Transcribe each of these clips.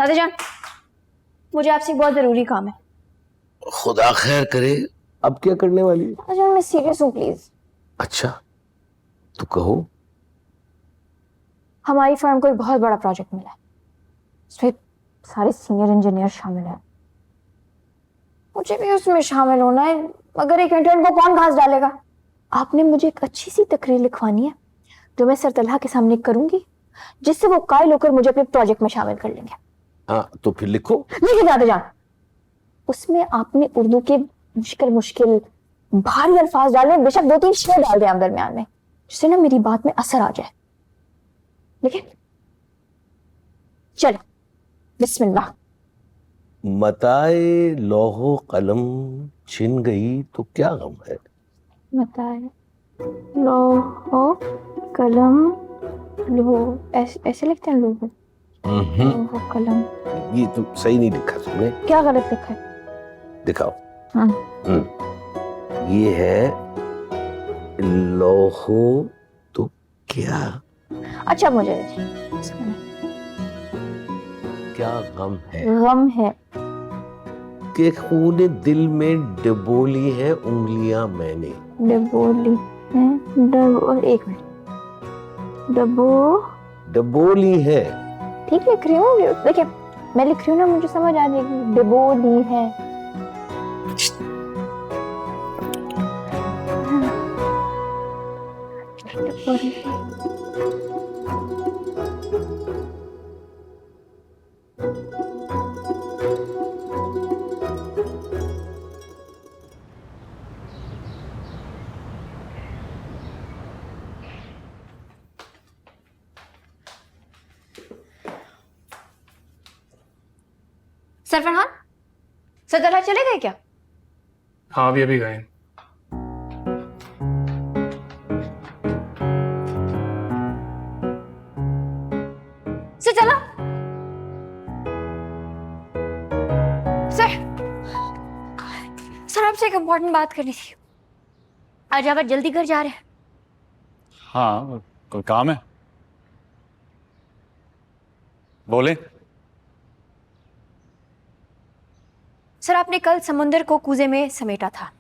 दादाजान, मुझे आपसे बहुत जरूरी काम है। खुदा खैर करे। अब क्या करने वाली? दादाजान मैं सीरियस हूँ प्लीज। अच्छा तो कहो। हमारी फर्म को एक बहुत बड़ा प्रोजेक्ट मिला है, उसमें सारे सीनियर इंजीनियर शामिल हैं। मुझे भी उसमें शामिल होना है, मगर एक इंटर्न को कौन घास डालेगा? आपने मुझे एक अच्छी सी तकरीर लिखवानी है जो मैं सर तलहा के सामने करूंगी, जिससे वो कायल होकर मुझे अपने प्रोजेक्ट में शामिल कर लेंगे। हाँ तो फिर लिखो। देखिए दादाजान, उसमें आपने उर्दू के मुश्किल मुश्किल भारी अल्फाज डाले, बेशक 2-3 शेर डाल दें दरमियान में, जिससे ना मेरी बात में असर आ जाए। देखिए चलो, बिस्मिल्लाह। मताए लौहो कलम छिन गई तो क्या गम है। मताए लौहो कलम, लोहो ऐसे लिखते हैं लोहो? लोहो कलम ये तो सही नहीं लिखा तुमने। क्या गलत लिखा है? दिखाओ। हाँ। ये है लौहो तो क्या। अच्छा मुझे क्या गम है। गम है कि खून दिल में डबोली है उंगलियां मैंने। डबोली है, एक मिनट, डबोली है। ठीक लिख रही हूँ। देखिए मैं लिख रही हूँ ना, मुझे समझ आ जाएगी। डबोली है। सर फरहान, सर तलहा चले गए क्या? हाँ अभी गए। सर चला। सर आपसे एक इम्पोर्टेंट बात करनी थी। आज आप जल्दी घर जा रहे हैं? हाँ कोई काम है, बोले। सर आपने कल समुंदर को कूजे में समेटा था।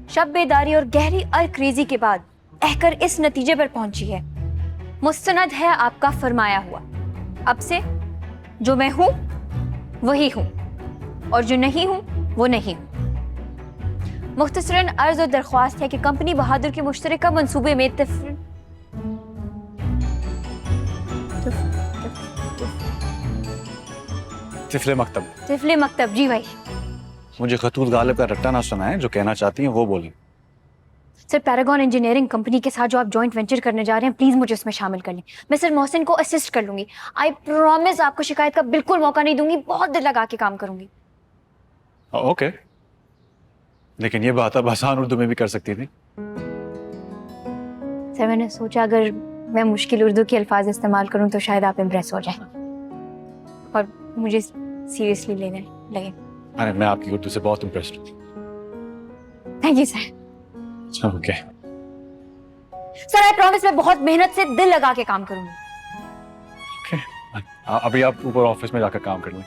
शब बेदारी और गहरी अलक्रेजी के बाद अहकर इस नतीजे पर पहुंची है, मुस्तनद है आपका फरमाया हुआ। अब से जो मैं हूं वही हूं, और जो नहीं हूं वो नहीं हूं। मुख्तसरन अर्ज और दरख्वास्त है कि कंपनी बहादुर के मुश्तरका मंसूबे में तिफले मकतब। तिफले मकतब, जी भाई। मुझे खतूत गालिब का रट्टा ना सुना है, जो कहना चाहती हैं वो बोली। सर पैरागॉन इंजीनियरिंग कंपनी के साथ जो आप जॉइंट वेंचर करने जा रहे हैं, प्लीज मुझे उसमें शामिल कर लें। मैं सर मोहसिन को असिस्ट कर लूंगी। आई प्रॉमिस आपको शिकायत का बिल्कुल मौका नहीं दूंगी, बहुत दिल लगा के काम करूंगी। ओके, लेकिन ये बात अब आसान उर्दू में भी कर सकती थी। सर मैंने सोचा अगर मैं मुश्किल उर्दू के अल्फाज इस्तेमाल करूं तो शायद आप इम्प्रेस हो जाए और मुझे सीरियसली लेने लगे। अरे मैं आपकी उर्दू से बहुत इम्प्रेस्ड हूँ। Thank you sir. Okay sir I promise मैं बहुत मेहनत से दिल लगा के काम करूंगी। ओके, अभी आप ऊपर ऑफिस में जाकर काम कर लें।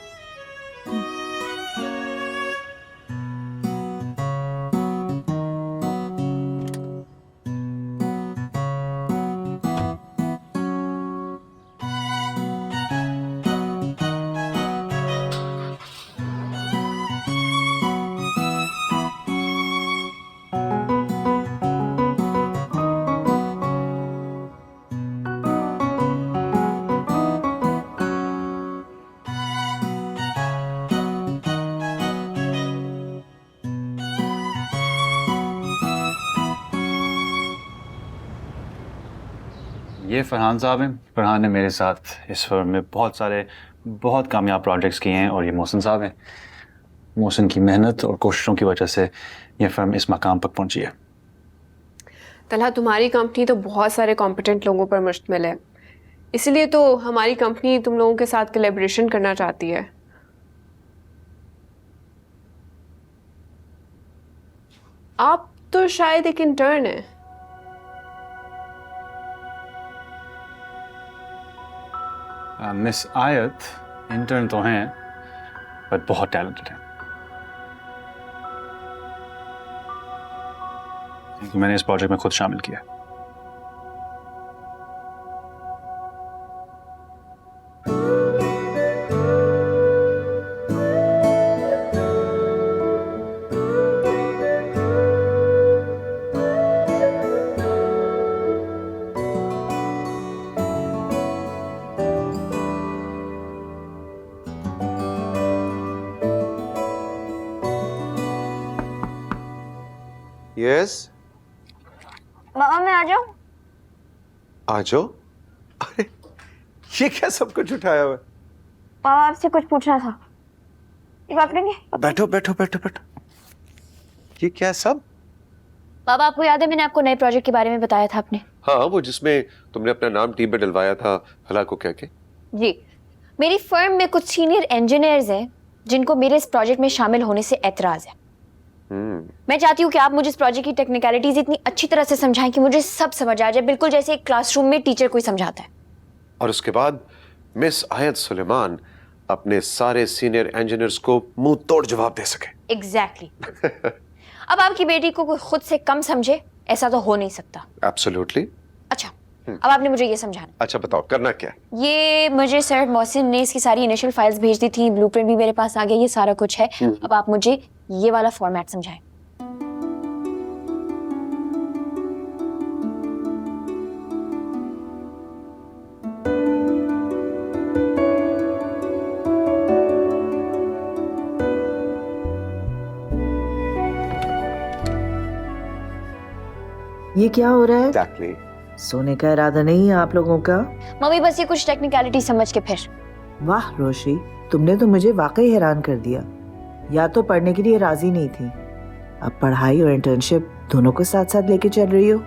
ये फरहान साहब हैं। फरहान ने मेरे साथ इस फर्म में बहुत कामयाब प्रोजेक्ट्स किए हैं, और ये मोहसिन साहब हैं। मोहसिन की मेहनत और कोशिशों की वजह से ये फर्म इस मकाम तक पहुंची है। तलहा तुम्हारी कंपनी तो बहुत सारे कॉम्पिटेंट लोगों पर मुश्तमिल है, इसलिए तो हमारी कंपनी तुम लोगों के साथ कोलैबोरेशन करना चाहती है। आप तो शायद एक इंटर्न है। मिस आयत इंटर्न तो हैं पर बहुत टैलेंटेड हैं। क्योंकि मैंने इस प्रोजेक्ट में खुद शामिल किया है। यस, मामा मैं आ जाऊं? आ जाओ। अरे ये क्या सब कुछ उठाया हुआ है? पापा आपसे कुछ पूछना था, ये बात करेंगे? बैठो बैठो बैठो बैठो। ये क्या सब? पापा आपको याद है मैंने आपको नए प्रोजेक्ट के बारे में बताया था आपने? हाँ, वो जिसमें तुमने अपना नाम टीम में डलवाया था फला को कह के। जी, मेरी फर्म में कुछ सीनियर इंजीनियर्स हैं जिनको मेरे इस प्रोजेक्ट में शामिल होने से एतराज है। मैं चाहती हूँ कि आप मुझे इस प्रोजेक्ट की टेक्निकलिटीज इतनी अच्छी तरह से समझाएं कि मुझे सब समझ आ जाए, बिल्कुल जैसे एक क्लासरूम में टीचर कोई समझाता है। और उसके बाद मिस आयत सुलेमान अपने सारे सीनियर इंजीनियर्स को मुंह तोड़ जवाब दे सके। एग्जैक्टली। अब आपकी बेटी को कोई खुद से कम समझे, ऐसा तो हो नहीं सकता। एब्सोल्युटली। अच्छा, अब आपने मुझे ये समझाना। अच्छा बताओ करना क्या है? ये मुझे सर मोहसिन ने इसकी सारी इनिशियल फाइल्स भेज दी थी, ब्लूप्रिंट भी मेरे पास आ गया, ये सारा कुछ है। अब आप मुझे ये वाला फॉर्मेट समझाएं। ये क्या हो रहा है? एग्जैक्टली। सोने का इरादा नहीं है आप लोगों का? मम्मी बस ये कुछ टेक्निकलिटी समझ के फिर। वाह रोशी, तुमने तो मुझे वाकई हैरान कर दिया। या तो पढ़ने के लिए राजी नहीं थी, अब पढ़ाई और इंटर्नशिप दोनों को साथ साथ लेके चल रही हो।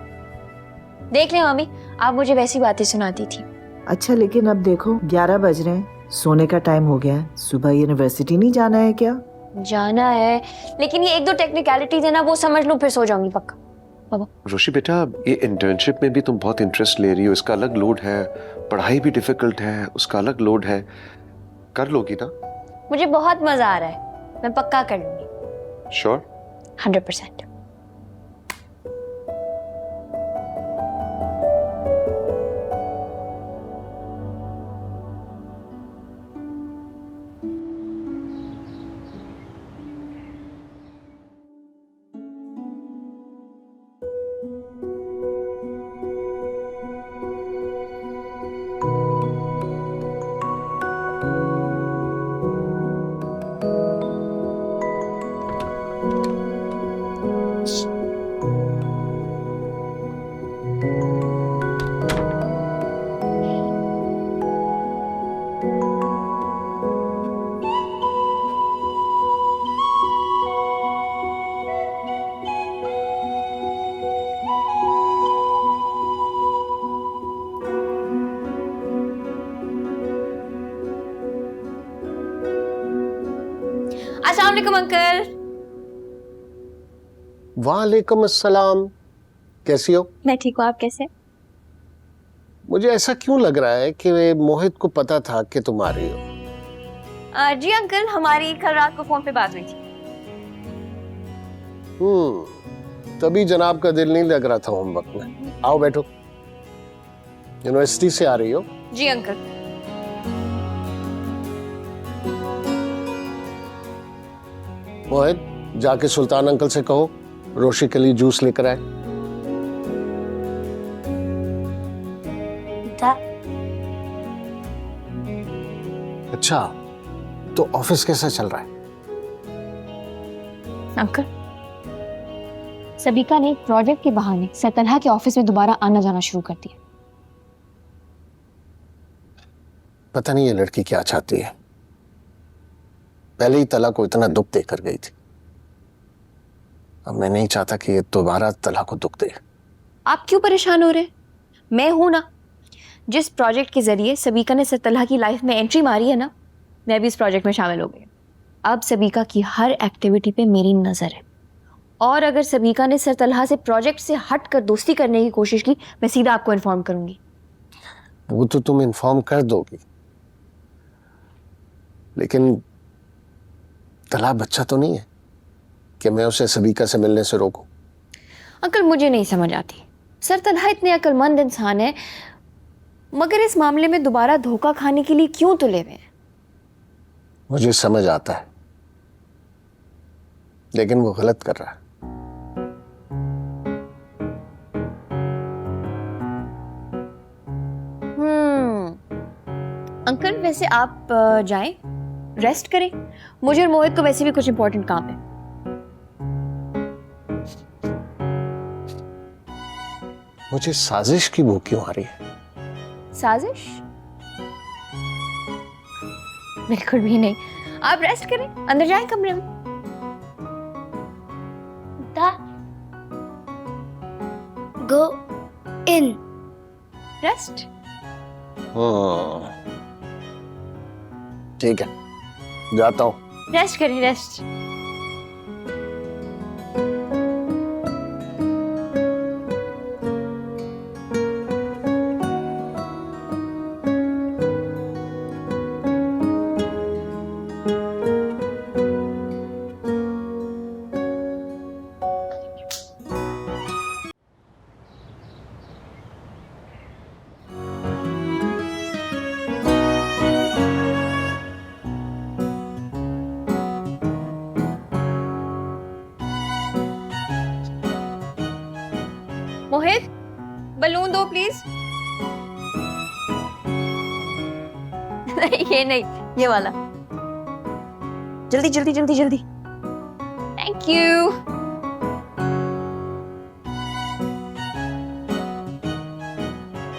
देख ले मम्मी, आप मुझे वैसी बातें सुनाती थी। अच्छा लेकिन अब देखो 11 बज रहे हैं, सोने का टाइम हो गया है। सुबह यूनिवर्सिटी नहीं जाना है क्या? जाना है, लेकिन ये एक दो टेक्निकलिटीज है ना, वो समझ लूं फिर सो जाऊंगी पक्का। बाबा रोशी बेटा, ये इंटर्नशिप में भी तुम बहुत इंटरेस्ट ले रही हो, इसका अलग लोड है, पढ़ाई भी डिफिकल्ट है, उसका अलग लोड है। कर लोगी ना? मुझे बहुत मजा आ रहा है, मैं पक्का कर लूंगी। श्योर? 100%। अस्सलाम वालेकुम अंकल। वालेकुम अस्सलाम। कैसी हो? मैं ठीक हूँ, आप कैसे? मुझे ऐसा क्यों लग रहा है कि मोहित को पता था कि तुम आ रही हो? जी अंकल, हमारी कल रात को फोन पे बात हुई थी। तभी जनाब का दिल नहीं लग रहा था होमवर्क में। आओ बैठो। यूनिवर्सिटी से आ रही हो? जी अंकल। मोहित, जाके सुल्तान अंकल से कहो रोशी के लिए जूस लेकर आए। अच्छा, तो ऑफिस कैसा चल रहा है? अंकल, सबिका ने प्रोजेक्ट के बहाने सतलहा के ऑफिस में दोबारा आना जाना शुरू कर दिया। पता नहीं ये लड़की क्या चाहती है। पहले ही तला को इतना दुख देकर गई थी, अब मैं नहीं चाहता कि ये दोबारा तला को दुख दे। आप क्यों परेशान हो रहे हैं? मैं हूं ना। जिस प्रोजेक्ट के जरिए सबिका ने सतलहा की लाइफ में एंट्री मारी है ना, मैं भी इस प्रोजेक्ट में शामिल हो गई। अब सबिका की हर एक्टिविटी पे मेरी नजर है, और अगर सबिका ने सतलहा से प्रोजेक्ट से हट कर दोस्ती करने की कोशिश की, मैं सीधा आपको इन्फॉर्म करूंगी। वो तो तुम इन्फॉर्म कर दोगी, लेकिन तला बच्चा तो नहीं है कि मैं उसे सबीका से मिलने से रोकूं। अंकल मुझे नहीं समझ आती, सर तलहा इतने अक्लमंद इंसान है, मगर इस मामले में दोबारा धोखा खाने के लिए क्यों तुले हुए हैं? मुझे समझ आता है, लेकिन वो गलत कर रहा है। अंकल वैसे आप जाएं, रेस्ट करें। मुझे और मोहित को वैसे भी कुछ इंपॉर्टेंट काम है। मुझे साजिश की भूख क्यों आ रही है? साजिश? बिल्कुल भी नहीं, आप रेस्ट करें, अंदर जाएं कमरे में। Go in. रेस्ट। ठीक है, जाता हूं। रेस्ट करें, रेस्ट। मोहित, बलून दो प्लीज। नहीं ये नहीं, ये वाला। जल्दी जल्दी जल्दी जल्दी। Thank you.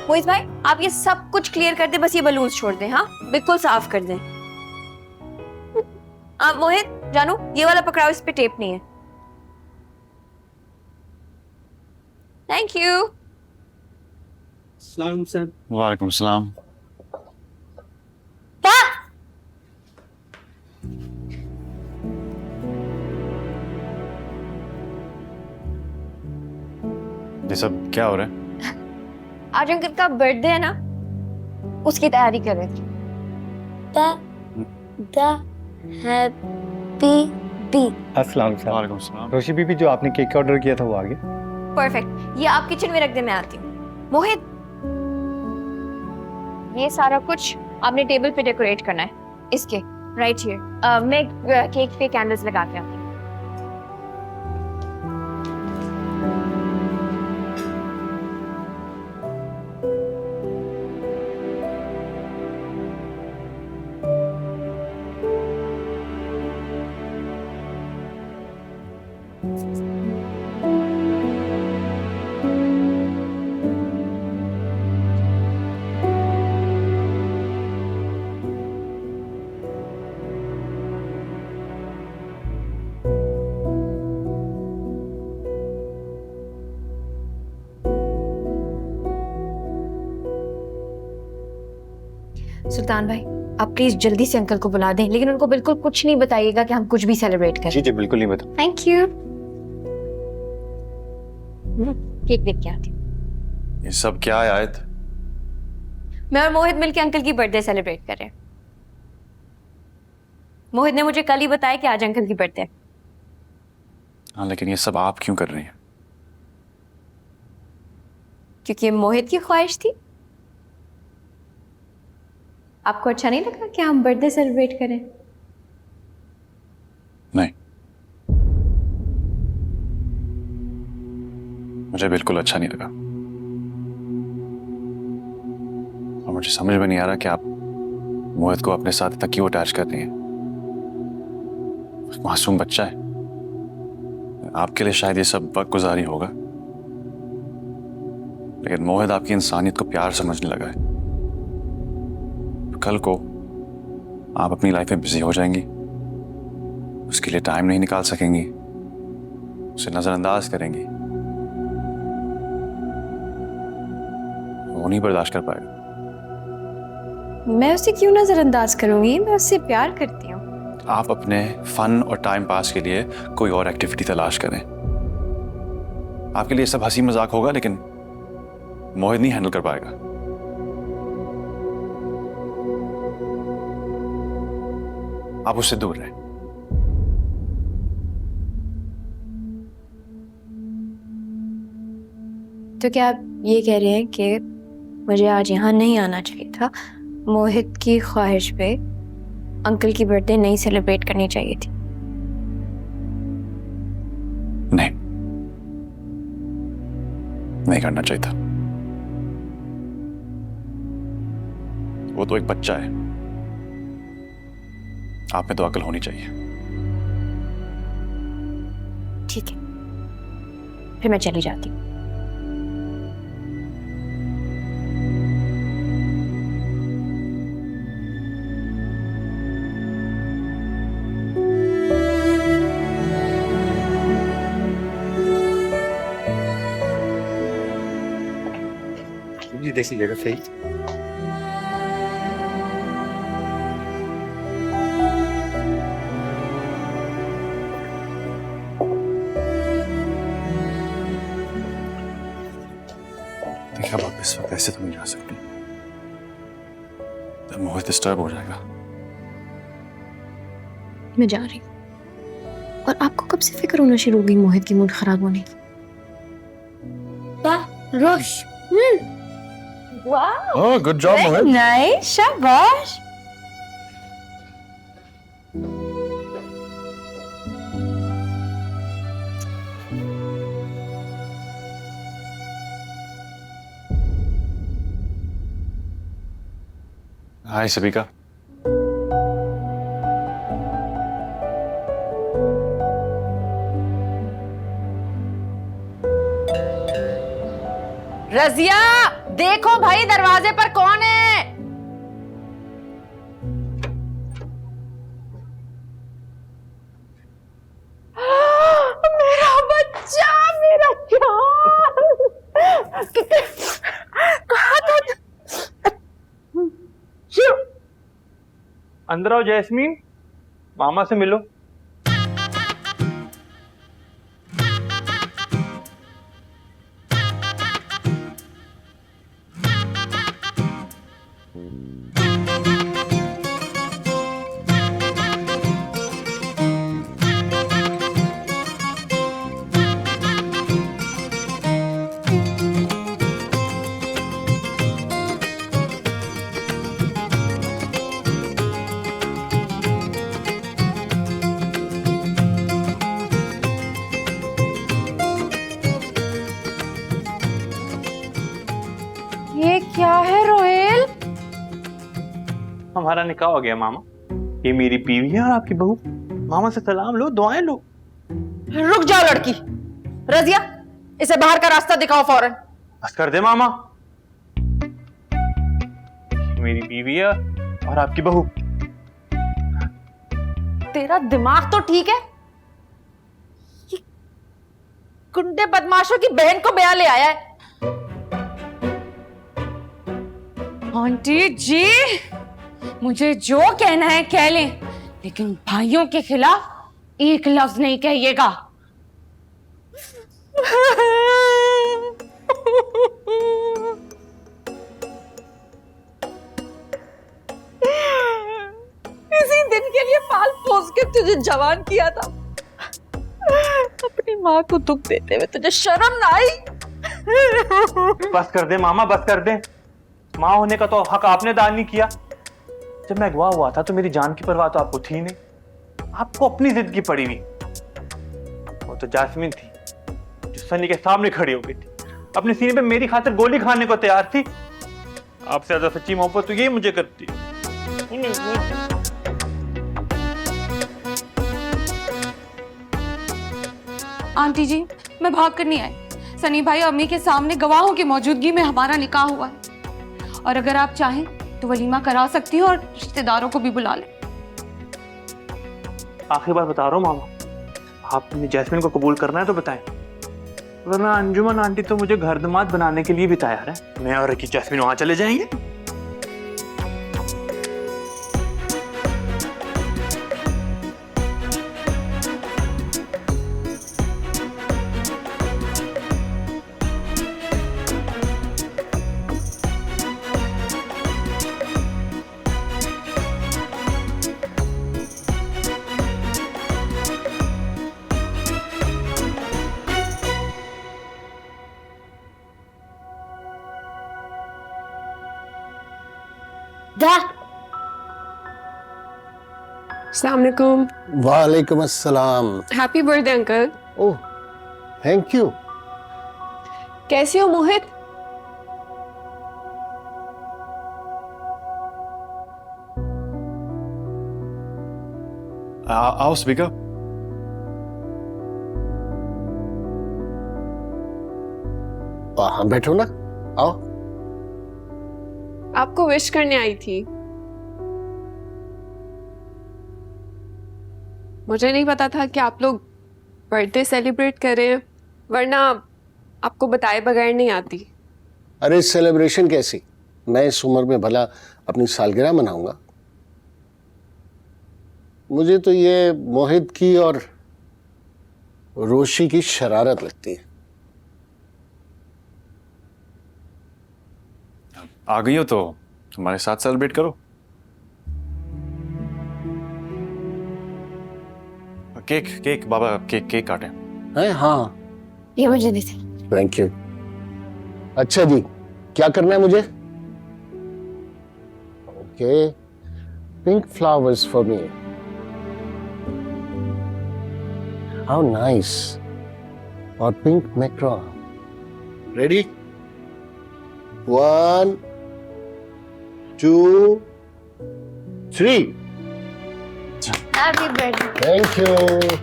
मोहित भाई, आप ये सब कुछ क्लियर कर दें, बस ये बलून्स छोड़ दें। हाँ बिल्कुल साफ कर दें। मोहित, जानू ये वाला पकड़ाओ, इस पे टेप नहीं है। Thank you. सलाम सर। वालेकुम सलाम। ये सब क्या हो रहा है? आज अंकल का बर्थडे है ना, उसकी तैयारी कर रहे थे। अस्सलाम सर। वालेकुम सलाम। रोशी बीबी, जो आपने केक का ऑर्डर किया था वो आ गया। परफेक्ट, ये आप किचन में रख दे, मैं आती हूँ। मोहित, ये सारा कुछ आपने टेबल पे डेकोरेट करना है, इसके राइट हियर। मैं केक पे कैंडल्स लगा के आती हूँ। सुल्तान भाई, आप प्लीज जल्दी से अंकल को बुला दें, लेकिन उनको बिल्कुल कुछ नहीं बताइएगा कि हम कुछ भी सेलिब्रेट करें। जी जी बिल्कुल नहीं बता। Thank you. केक देख के आती हूँ। ये सब क्या है आयत? मैं और मोहित मिलके अंकल की बर्थडे सेलिब्रेट कर रहे हैं। मोहित ने मुझे कल ही बताया कि आज अंकल की बर्थडे है। हाँ, लेकिन ये सब आप क्यों कर रही हैं? क्योंकि मोहित की ख्वाहिश थी। आपको अच्छा नहीं लगा कि हम बर्थडे सेलिब्रेट करें? नहीं, मुझे बिल्कुल अच्छा नहीं लगा, और मुझे समझ में नहीं आ रहा कि आप मोहित को अपने साथ इतना क्यों अटैच कर रही हैं। मासूम बच्चा है, आपके लिए शायद ये सब वक्त गुजारी होगा, लेकिन मोहित आपकी इंसानियत को प्यार समझने लगा है। कल को आप अपनी लाइफ में बिजी हो जाएंगी, उसके लिए टाइम नहीं निकाल सकेंगी, उसे नजरअंदाज करेंगी, वो नहीं बर्दाश्त कर पाएगा। मैं उसे क्यों नजरअंदाज करूंगी? मैं उससे प्यार करती हूँ। आप अपने फन और टाइम पास के लिए कोई और एक्टिविटी तलाश करें। आपके लिए सब हंसी मजाक होगा, लेकिन मोहित नहीं हैंडल कर पाएगा। आप उससे दूर रहें। तो क्या आप ये कह रहे हैं कि मुझे आज यहाँ नहीं आना चाहिए था, मोहित की ख्वाहिश पे अंकल की बर्थडे नहीं सेलिब्रेट करनी चाहिए थी? नहीं करना चाहिए था। वो तो एक बच्चा है, आप में तो अकल होनी चाहिए। ठीक है, फिर मैं चली जाती हूँ। जी देख लीजिएगा सही। देखिए अब आप इस वक्त ऐसे तो नहीं जा सकती, तो मोहित डिस्टर्ब हो जाएगा। मैं जा रही हूँ। और आपको कब से फिक्र होना शुरू हो गई मोहित की मूड खराब होने की? रोश ओह गुड जॉब मोहित। नाइस, शाबाश। हाय सबिका। रजिया, देखो भाई दरवाजे पर कौन है? मेरा बच्चा, मेरा जान। कहाँ था? अंदर आओ जैस्मीन, मामा से मिलो। ये क्या है रोहेल? हमारा निकाह हो गया मामा। ये मेरी बीवी है और आपकी बहू। मामा से सलाम लो, दुआएं लो। रुक जाओ लड़की। रजिया, इसे बाहर का रास्ता दिखाओ फौरन। बस कर दे मामा। ये मेरी बीवी है और आपकी बहू। तेरा दिमाग तो ठीक है? ये गुंडे बदमाशों की बहन को ब्याह ले आया है। आंटी जी, मुझे जो कहना है कह लें, लेकिन भाइयों के खिलाफ एक लफ्ज नहीं कहिएगा। इसी दिन के लिए पाल पोस के तुझे जवान किया था, अपनी माँ को दुख देते हुए तुझे शर्म ना आई? बस कर दे मामा, बस कर दे। माँ होने का तो हक आपने दान नहीं किया। जब मैं अगवा हुआ था तो मेरी जान की परवाह तो आपको थी नहीं, आपको अपनी जिद की पड़ी हुई। वो तो जैस्मीन थी जो सनी के सामने खड़ी हो गई थी, अपने सीने पे मेरी खातिर गोली खाने को तैयार थी। आपसे ज्यादा सच्ची मोहब्बत तो ये मुझे करती। आंटी जी, मैं भाग कर नहीं आई। सनी भाई अम्मी के सामने गवाहों की मौजूदगी में हमारा निकाह हुआ है, और अगर आप चाहें तो वलीमा करा सकती हो और रिश्तेदारों को भी बुला लें। आखिरी बार बता रहा हूँ मामा, आपने जैस्मीन को कबूल करना है तो बताएं, वरना अंजुमन आंटी तो मुझे घर दामाद बनाने के लिए भी तैयार है। मैं और रकी जैस्मीन वहां चले जाएंगे। अस्सलाम वालेकुम। वालेकुम अस्सलाम। Happy birthday uncle. Oh, thank you. कैसे हो मोहित? आओ स्पीकर। हाँ बैठो ना, आओ। आपको विश करने आई थी। मुझे नहीं पता था कि आप लोग बर्थडे सेलिब्रेट कर रहे हैं, वरना आपको बताए बगैर नहीं आती। अरे सेलिब्रेशन कैसी, मैं इस उम्र में भला अपनी सालगिरह मनाऊंगा? मुझे तो ये मोहित की और रोशी की शरारत लगती है। आ गई हो तो तुम्हारे साथ सेलिब्रेट करो। केक केक बाबा, केक केक काटें। हैं? हाँ ये मुझे नहीं थी। Thank you. अच्छा जी, क्या करना है मुझे? Okay, pink flowers for me. How nice. और pink macaron. Ready? 1 2 3। Happy birthday. Thank you,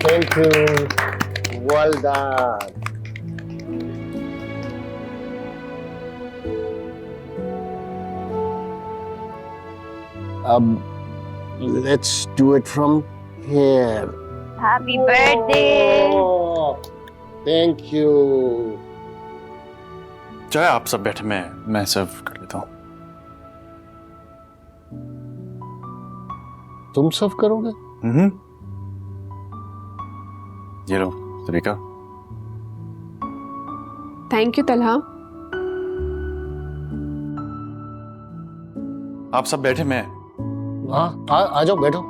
thank you. Well done. अब let's do it from here. Happy birthday. Thank you. चाहे आप सब बैठे, मैं सर्व कर लेता हूँ। तुम सर्व करोगे? ये लो तरीका। Thank you Talha. आप सब बैठे, मैं हाँ, आ जाओ, बैठो।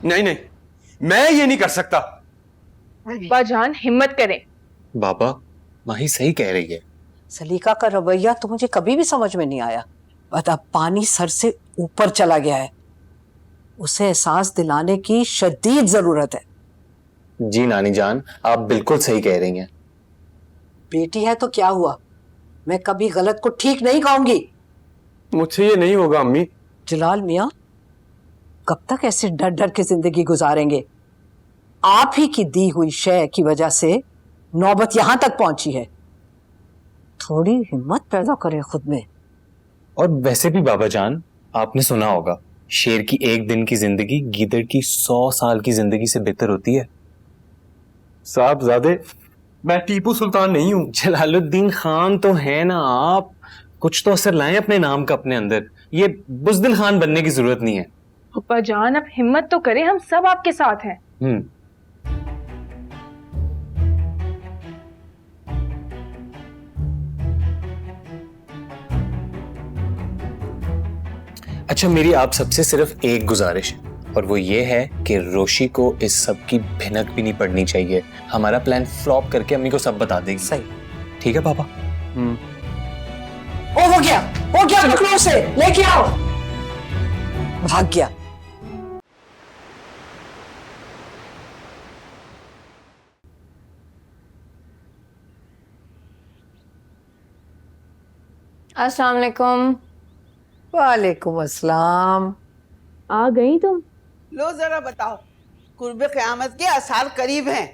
नहीं नहीं, मैं ये नहीं कर सकता। अब्बा जान हिम्मत करें। बाबा, माही सही कह रही है। सलीका का रवैया तो मुझे कभी भी समझ में नहीं आया, बट अब पानी सर से ऊपर चला गया है। उसे एहसास दिलाने की शदीद जरूरत है। जी नानी जान, आप बिल्कुल सही कह रही हैं। बेटी है तो क्या हुआ, मैं कभी गलत को ठीक नहीं कहूंगी। मुझसे ये नहीं होगा अम्मी। जलाल मियाँ, कब तक ऐसे डर डर के जिंदगी गुजारेंगे? आप ही की दी हुई शय की वजह से नौबत यहां तक पहुंची है। थोड़ी हिम्मत पैदा करें खुद में। और वैसे भी बाबा जान, आपने सुना होगा, शेर की एक दिन की जिंदगी गीदड़ की 100 साल की जिंदगी से बेहतर होती है। साहबजादे, मैं टीपू सुल्तान नहीं हूँ। जलालुद्दीन खान तो है ना आप। कुछ तो असर लाएं अपने नाम का अपने अंदर। ये बुज़दिल खान बनने की जरूरत नहीं है। अब्बा जान अब हिम्मत तो करें, हम सब आपके साथ हैं। अच्छा, मेरी आप सबसे सिर्फ एक गुजारिश है, और वो ये है कि रोशी को इस सब की भिनक भी नहीं पड़नी चाहिए। हमारा प्लान फ्लॉप करके अम्मी को सब बता देगी। सही। ठीक है पापा? ओ हो गया, पकड़ो उसे, लेके आओ। भाग गया। अस्सलाम वालेकुम। वालेकुम अस्सलाम। आ गई तुम? लो जरा बताओ, कुर्बे क़यामत के आसार करीब हैं।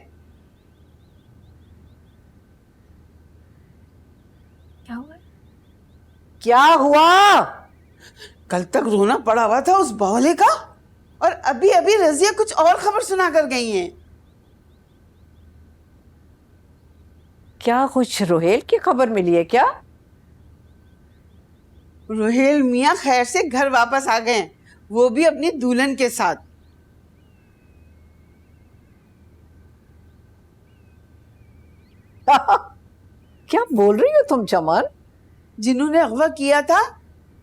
क्या हुआ? क्या हुआ? कल तक रोना पड़ा हुआ था उस बावले का, और अभी अभी रजिया कुछ और खबर सुना कर गई हैं। क्या कुछ रोहेल की खबर मिली है क्या? रोहेल मियाँ खैर से घर वापस आ गए, वो भी अपनी दुल्हन के साथ। क्या बोल रही हो तुम चमन? जिन्होंने अगवा किया था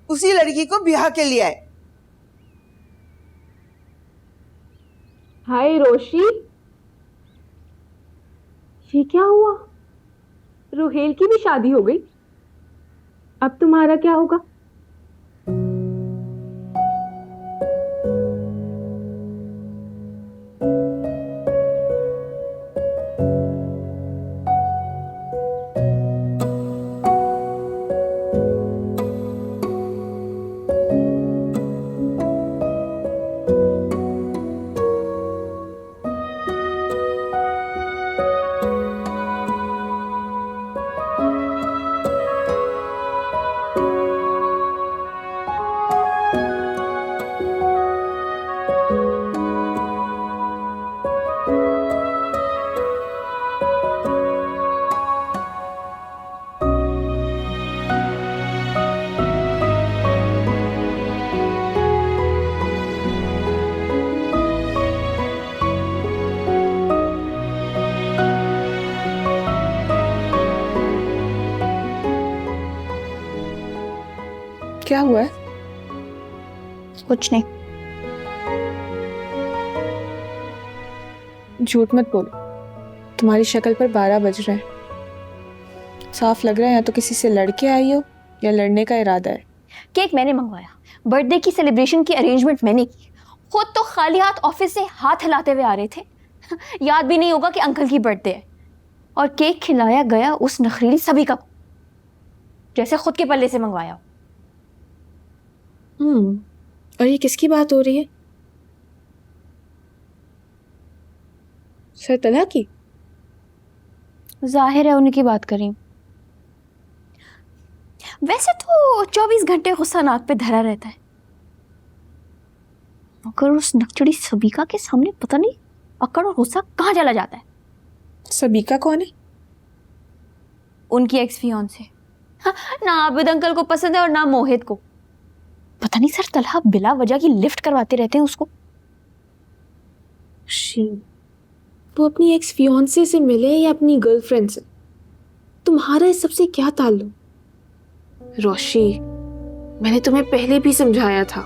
उसी लड़की को ब्याह के लिए आए। हाय रोशी, ये क्या हुआ? रोहेल की भी शादी हो गई? अब तुम्हारा क्या होगा? क्या हुआ है? कुछ नहीं। झूठ मत बोलो, तुम्हारी शक्ल पर 12 बज रहे हैं। साफ लग रहा है या तो किसी से लड़के आई हो या लड़ने का इरादा है। केक मैंने मंगवाया, बर्थडे की सेलिब्रेशन की अरेंजमेंट मैंने की, खुद तो खाली हाथ ऑफिस से हाथ हिलाते हुए आ रहे थे। याद भी नहीं होगा कि अंकल की बर्थडे है। और केक खिलाया गया उस नखरीली सभी का, जैसे खुद के पल्ले से मंगवाया हो। और ये किसकी बात हो रही है? सर तलहा की? जाहिर है उन्हीं की बात करें। वैसे तो 24 घंटे गुस्सा नाक पे धरा रहता है, मगर उस नकचड़ी सबीका के सामने पता नहीं अकड़ और गुस्सा कहाँ चला जाता है। सबीका कौन है? उनकी एक्स फियांसे। हाँ, ना आबिद अंकल को पसंद है और ना मोहित को। पता नहीं सर तलहा बिला वजह की लिफ्ट करवाते रहते हैं उसको। वो अपनी एक्स फियांसे से मिले या अपनी गर्लफ्रेंड से? तुम्हारा इस सबसे क्या ताल्लुक? रोशी, मैंने तुम्हें पहले भी समझाया था,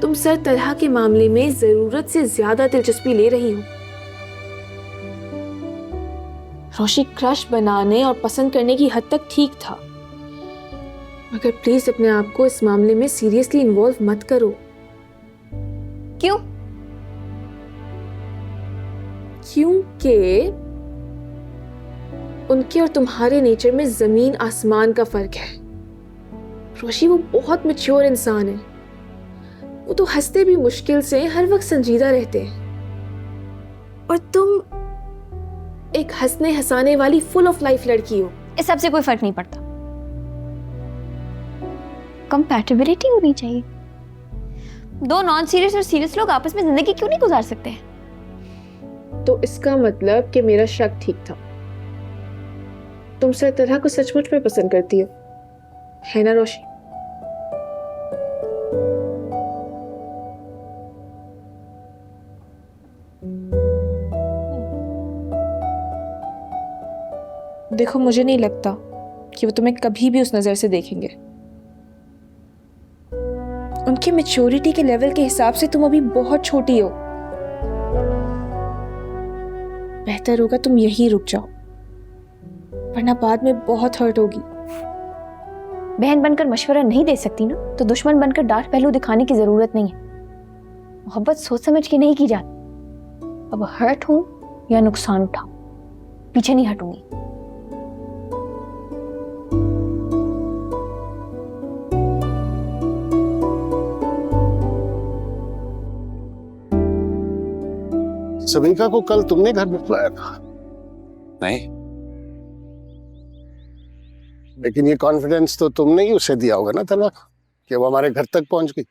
तुम सर तलहा के मामले में जरूरत से ज्यादा दिलचस्पी ले रही हो। रोशी, क्रश बनाने और पसंद करने की हद तक ठीक था, मगर प्लीज अपने आप को इस मामले में सीरियसली इन्वॉल्व मत करो। क्यों? क्योंकि उनके और तुम्हारे नेचर में जमीन आसमान का फर्क है। रोशी, वो बहुत मैच्योर इंसान है। वो तो हंसते भी मुश्किल से, हर वक्त संजीदा रहते हैं, और तुम एक हंसने हंसाने वाली फुल ऑफ लाइफ लड़की हो। इस सबसे कोई फर्क नहीं पड़ता, कंपैटिबिलिटी होनी चाहिए। दो नॉन सीरियस और सीरियस लोग आपस में जिंदगी क्यों नहीं गुजार सकते? तो इसका मतलब कि मेरा शक ठीक था, तुम सर तलहा को सचमुच में पसंद करती हो, है ना रोशी? देखो, मुझे नहीं लगता कि वो तुम्हें कभी भी उस नजर से देखेंगे। उनकी मैच्योरिटी के लेवल के हिसाब से तुम अभी बहुत छोटी हो। बेहतर होगा तुम यहीं रुक जाओ, वरना बाद में बहुत हर्ट होगी। बहन बनकर मशवरा नहीं दे सकती ना, तो दुश्मन बनकर डांट पहलू दिखाने की जरूरत नहीं है। मोहब्बत सोच समझ के नहीं की जाती। अब हर्ट हूं या नुकसान उठाऊं, पीछे नहीं हटूंगी। सबीका को कल तुमने घर में बुलाया था? नहीं, लेकिन ये कॉन्फिडेंस तो तुमने ही उसे दिया होगा ना तलहा, कि वो हमारे घर तक पहुंच गई।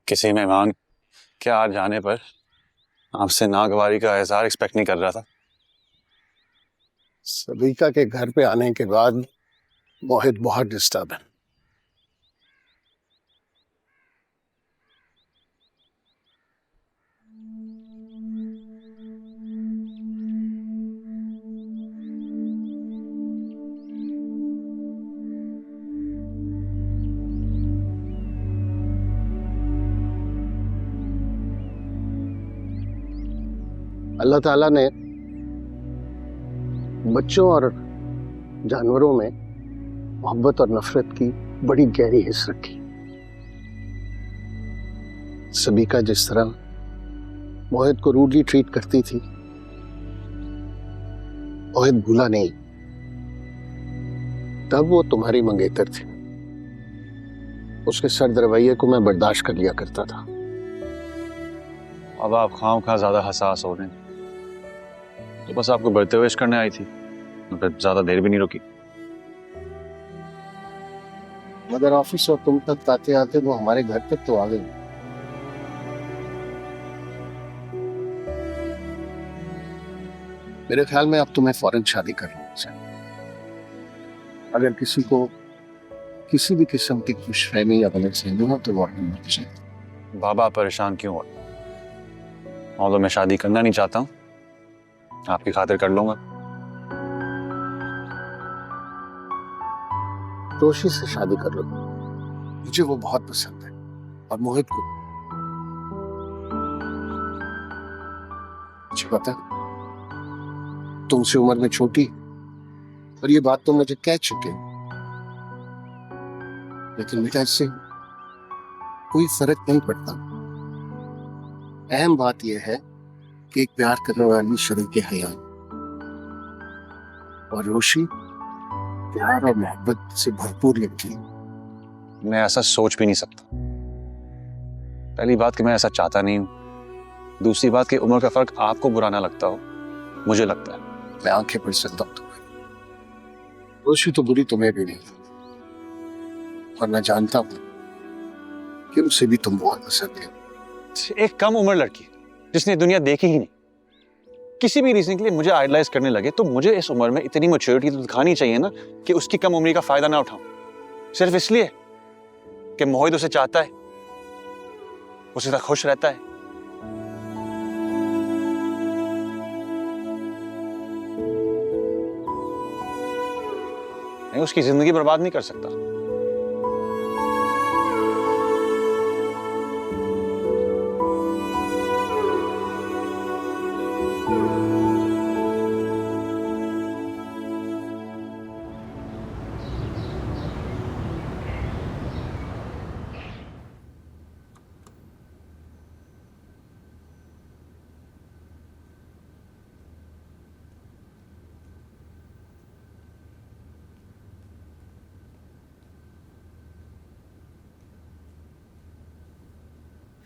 किसी मेहमान के आ जाने पर आपसे नागवारी का एहसार एक्सपेक्ट नहीं कर रहा था। सबीका के घर पे आने के बाद मोहित बहुत डिस्टर्ब है। अल्लाह ताला ने बच्चों और जानवरों में मोहब्बत और नफरत की बड़ी गहरी हिस्स रखी। सबीका जिस तरह मोहित को रूडली ट्रीट करती थी, मोहित भूला नहीं। तब वो तुम्हारी मंगेतर थी, उसके सर्द रवैये को मैं बर्दाश्त कर लिया करता था। अब आप खाम ज्यादा हसास हो रहे हैं, तो बस आपको बढ़ते हुए इश्क करने आई थी, मतलब ज्यादा देर भी नहीं रुकी। मदर ऑफिस और तुम तक आते आते वो हमारे घर तक तो आ गई। मेरे ख्याल में अब तुम्हें फौरन शादी करनी चाहिए। अगर किसी को किसी भी किस्म की खुशफहमी या गलतफहमी हो तो वो होनी चाहिए। बाबा परेशान क्यों हो? और मैं शादी करना नहीं चाहता हूँ, आपकी खातिर कर लूंगा। रोशी से शादी कर लो, मुझे वो बहुत पसंद है, और मोहित को। मुझे पता तुमसे उम्र में छोटी, और ये बात तो मुझे कह चुके, लेकिन बेटा इससे कोई फर्क नहीं पड़ता। अहम बात यह है कि एक प्यार करने वाली शरीके हयात और रोशी प्यार और मोहब्बत से भरपूर लगती है। मैं ऐसा सोच भी नहीं सकता। पहली बात कि मैं ऐसा चाहता नहीं हूँ, दूसरी बात कि उम्र का फर्क आपको बुरा ना लगता हो, मुझे लगता है। मैं आंखें पढ़ सकता हूँ तुम्हें, रोशी तो बुरी तुम्हें भी नहीं, और मैं जानता हूँ कि उसे भी तुम बहुत पसंद है। एक कम उम्र लड़की जिसने दुनिया देखी ही नहीं, किसी भी रीजन के लिए मुझे आइडलाइज करने लगे, तो मुझे इस उम्र में इतनी मैच्योरिटी तो दिखानी चाहिए ना कि उसकी कम उम्र का फायदा ना उठाऊं, सिर्फ इसलिए कि मोहित उसे चाहता है, उसके साथ खुश रहता है। मैं उसकी जिंदगी बर्बाद नहीं कर सकता।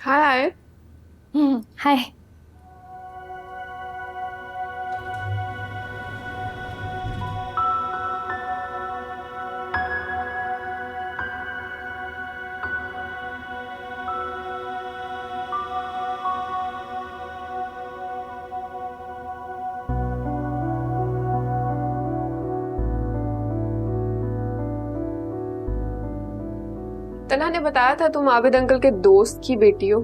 हाय। हाय। तन्हा ने बताया था तुम आबिद अंकल के दोस्त की बेटी हो।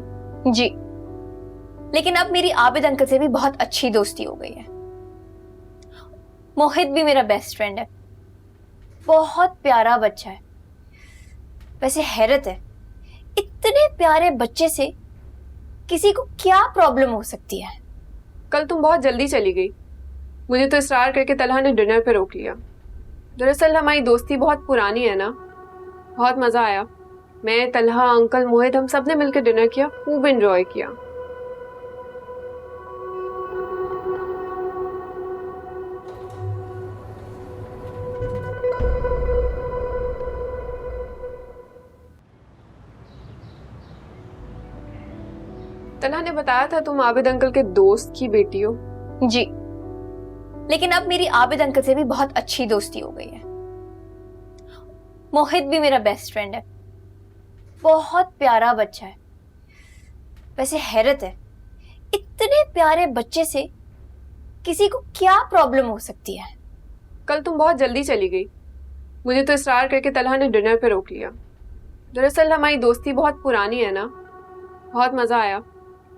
जी, लेकिन अब मेरी आबिद अंकल से भी बहुत अच्छी दोस्ती हो गई है। मोहित भी मेरा बेस्ट फ्रेंड है, बहुत प्यारा बच्चा है। वैसे हैरत है, इतने प्यारे बच्चे से किसी को क्या प्रॉब्लम हो सकती है। कल तुम बहुत जल्दी चली गई, मुझे तो इसरार करके तन्हा ने डिनर पे रोक लिया। दरअसल हमारी दोस्ती बहुत पुरानी है ना, बहुत मजा आया। मैं, तन्हा, अंकल, मोहित, हम सब ने मिलकर डिनर किया, खूब एंजॉय किया। तन्हा ने बताया था तुम आबिद अंकल के दोस्त की बेटी हो। जी, लेकिन अब मेरी आबिद अंकल से भी बहुत अच्छी दोस्ती हो गई है। मोहित भी मेरा बेस्ट फ्रेंड है, बहुत प्यारा बच्चा है। वैसे हैरत है, इतने प्यारे बच्चे से किसी को क्या प्रॉब्लम हो सकती है। कल तुम बहुत जल्दी चली गई, मुझे तो इसरार करके तन्हा ने डिनर पे रोक लिया। दरअसल हमारी दोस्ती बहुत पुरानी है ना, बहुत मजा आया।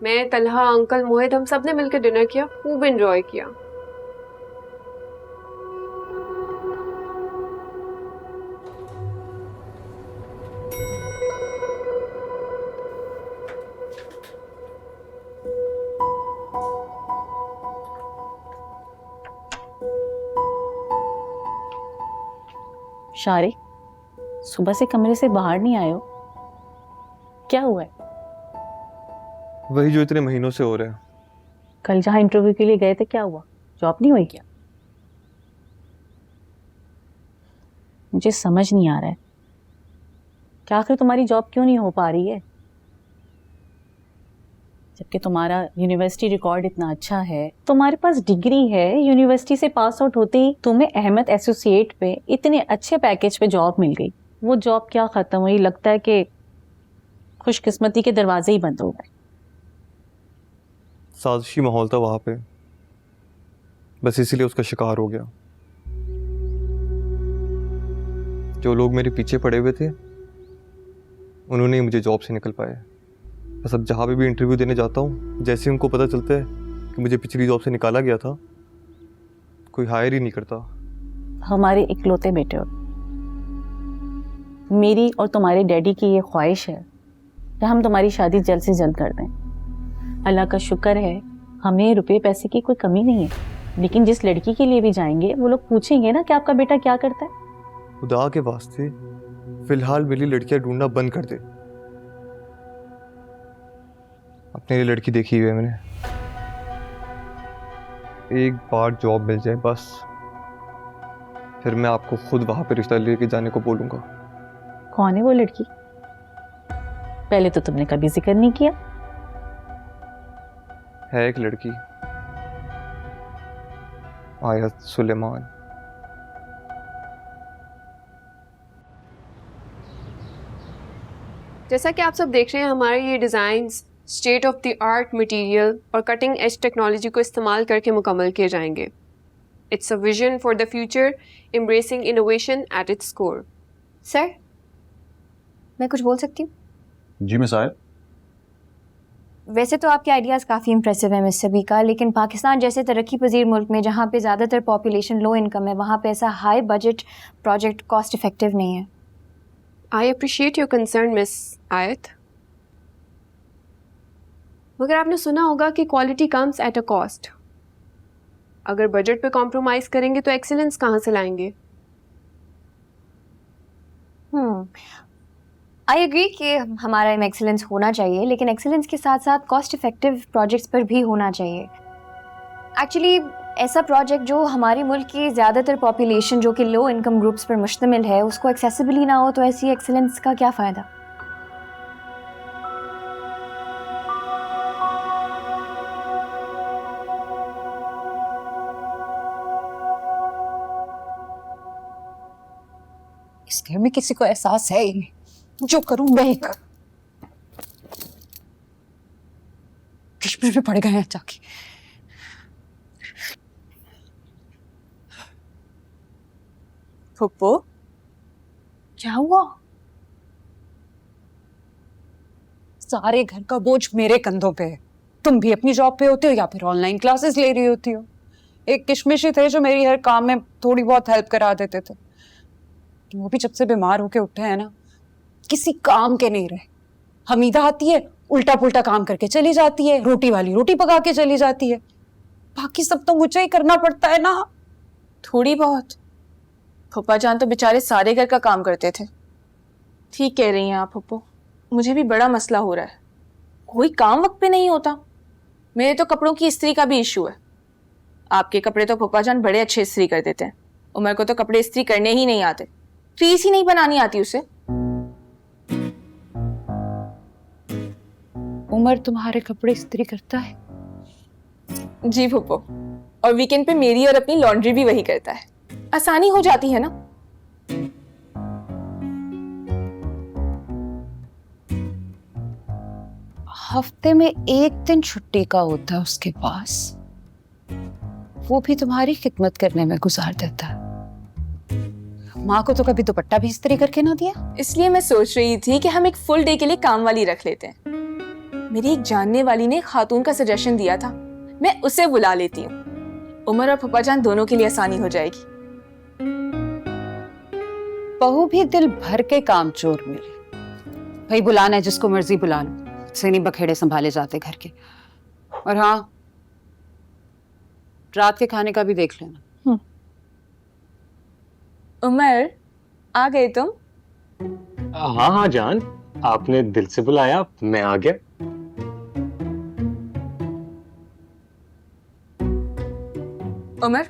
मैं, तन्हा, अंकल, मोहित, हम सब ने मिलकर डिनर किया, खूब एंजॉय किया। शारिक, सुबह से कमरे से बाहर नहीं आए हो, क्या हुआ है? वही जो इतने महीनों से हो रहा है। कल जहाँ इंटरव्यू के लिए गए थे क्या हुआ? जॉब नहीं हुई क्या? मुझे समझ नहीं आ रहा है कि आखिर तुम्हारी जॉब क्यों नहीं हो पा रही है, जबकि तुम्हारा यूनिवर्सिटी रिकॉर्ड इतना अच्छा है, तुम्हारे पास डिग्री है, यूनिवर्सिटी से पास आउट होते ही तुम्हें अहमद एसोसिएट पे इतने अच्छे पैकेज पे जॉब मिल गई। वो जॉब क्या खत्म हुई, लगता है कि खुशकिस्मती के दरवाजे ही बंद हो गए। साजिशी माहौल था वहां पे, बस इसीलिए उसका शिकार हो गया। जो लोग मेरे पीछे पड़े हुए थे उन्होंने ही मुझे जॉब से निकल पाए। बस अब जहाँ पे भी इंटरव्यू देने जाता हूँ, जैसे उनको पता चलता है कि मुझे पिछली जॉब से निकाला गया था, कोई हायर ही नहीं करता। हमारे इकलौते बेटे हो, मेरी और तुम्हारे डैडी की ये ख्वाहिश है कि हम तुम्हारी शादी जल्द से जल्द कर दें। अल्लाह का शुक्र है हमें रुपए पैसे की कोई कमी नहीं है, लेकिन जिस लड़की के लिए भी जाएंगे वो लोग पूछेंगे ना कि आपका बेटा क्या करता है। खुदा के वास्ते फिलहाल मेरी लड़कियां ढूंढना बंद कर दे। अपने लिए लड़की देखी हुई है मैंने, एक बार जॉब मिल जाए बस, फिर मैं आपको खुद वहां पे रिश्ता लेके जाने को बोलूंगा। कौन है वो लड़की? पहले तो तुमने कभी जिक्र नहीं किया। है एक लड़की, आयत सुलेमान। जैसा कि आप सब देख रहे हैं, हमारे ये designs state of the art material और कटिंग एज टेक्नोलॉजी को इस्तेमाल करके मुकम्मल किए जाएंगे। It's a vision for the future, embracing innovation at its core. Sir, मैं कुछ बोल सकती हूँ? जी मैं साहिब। वैसे तो आपके आइडियाज़ काफ़ी इंप्रेसिव हैं मिस्टर बीका, लेकिन पाकिस्तान जैसे तरक्की पजीर मुल्क में जहाँ पे ज़्यादातर पॉपुलेशन लो इनकम है, वहाँ पे ऐसा high budget project cost effective नहीं है। I appreciate your concern miss आयत, मगर आपने सुना होगा कि quality comes at a cost. अगर बजट पे कॉम्प्रोमाइज़ करेंगे तो एक्सीलेंस कहाँ से लाएंगे? आई एग्री कि हमारा एम एक्सीलेंस होना चाहिए, लेकिन एक्सीलेंस के साथ साथ कॉस्ट इफेक्टिव प्रोजेक्ट्स पर भी होना चाहिए। एक्चुअली ऐसा प्रोजेक्ट जो हमारे मुल्क की ज़्यादातर पॉपुलेशन जो कि लो इनकम ग्रुप्स पर मुश्तमिल है उसको एक्सेसिबल ही ना हो, तो ऐसी एक्सीलेंस का क्या फ़ायदा? इस घर में किसी को एहसास है ही नहीं, जो करूं मैं ही कर। कश्मीर में पड़ गए हैं जाके। फुप्पो, क्या हुआ? सारे घर का बोझ मेरे कंधों पे है। तुम भी अपनी जॉब पे होते हो या फिर ऑनलाइन क्लासेस ले रही होती हो। एक किशमिश थे जो मेरी हर काम में थोड़ी बहुत हेल्प करा देते थे, वो भी जब से बीमार होके उठे हैं ना, किसी काम के नहीं रहे। हमीदा आती है, उल्टा पुल्टा काम करके चली जाती है, रोटी वाली रोटी पका के चली जाती है, बाकी सब तो मुझे ही करना पड़ता है ना। थोड़ी बहुत। फुप्पा जान तो बेचारे सारे घर का काम करते थे। ठीक कह रही हैं आप फुप्पो, मुझे भी बड़ा मसला हो रहा है, कोई काम वक्त पे नहीं होता। मेरे तो कपड़ों की इस्त्री का भी इशू है। आपके कपड़े तो फुप्पा जान बड़े अच्छे इस्त्री कर देते हैं, उमर को तो कपड़े इस्त्री करने ही नहीं आते, क्रीज ही नहीं बनानी आती उसे। उमर तुम्हारे कपड़े इस्त्री करता है? जी फुप्पो, और वीकेंड पे मेरी और अपनी लॉन्ड्री भी वही करता है। आसानी हो जाती है ना। हफ्ते में एक दिन छुट्टी का होता है उसके पास, वो भी तुम्हारी खिदमत करने में गुजार देता है। माँ को तो कभी दुपट्टा भी इस्त्री करके ना दिया। इसलिए मैं सोच रही थी कि हम एक फुल डे के लिए काम वाली रख लेते हैं। मेरी एक जानने वाली ने खातून का सजेशन दिया था, मैं उसे बुला लेती हूँ। उमर और फुप्पा जान दोनों के लिए आसानी हो जाएगी। बहू भी दिल भर के काम चोर मिले। भाई बुलाना है जिसको मर्जी बुला लो, से नहीं बखेड़े संभाले जाते घर के। और हाँ, रात के खाने का भी देख लेना। उमर, आ गए तुम? हाँ हाँ जान, आपने दिल से बुलाया, मैं आ गया। उमर,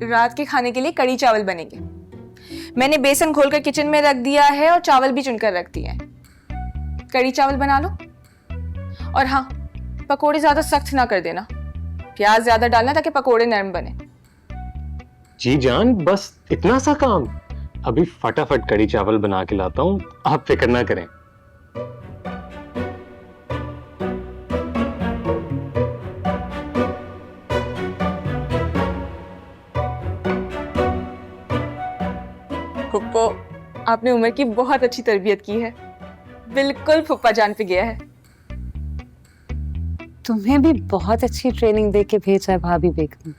रात के खाने के लिए कड़ी चावल बनेंगे। मैंने बेसन घोलकर किचन में रख दिया है और चावल भी चुनकर रख दिए हैं। कड़ी चावल बना लो। और हाँ, पकोड़े ज्यादा सख्त ना कर देना, प्याज ज्यादा डालना ताकि पकोड़े नरम बने। जी जान, बस इतना सा काम। अभी फटाफट कड़ी चावल बना के लाता हूँ, आप फिक्र ना करें। फुप्पो, आपने उमर की बहुत अच्छी तरबियत की है, बिल्कुल फुप्पा जान पे गया है। तुम्हें भी बहुत अच्छी ट्रेनिंग दे के भेजा है भाभी बेगम।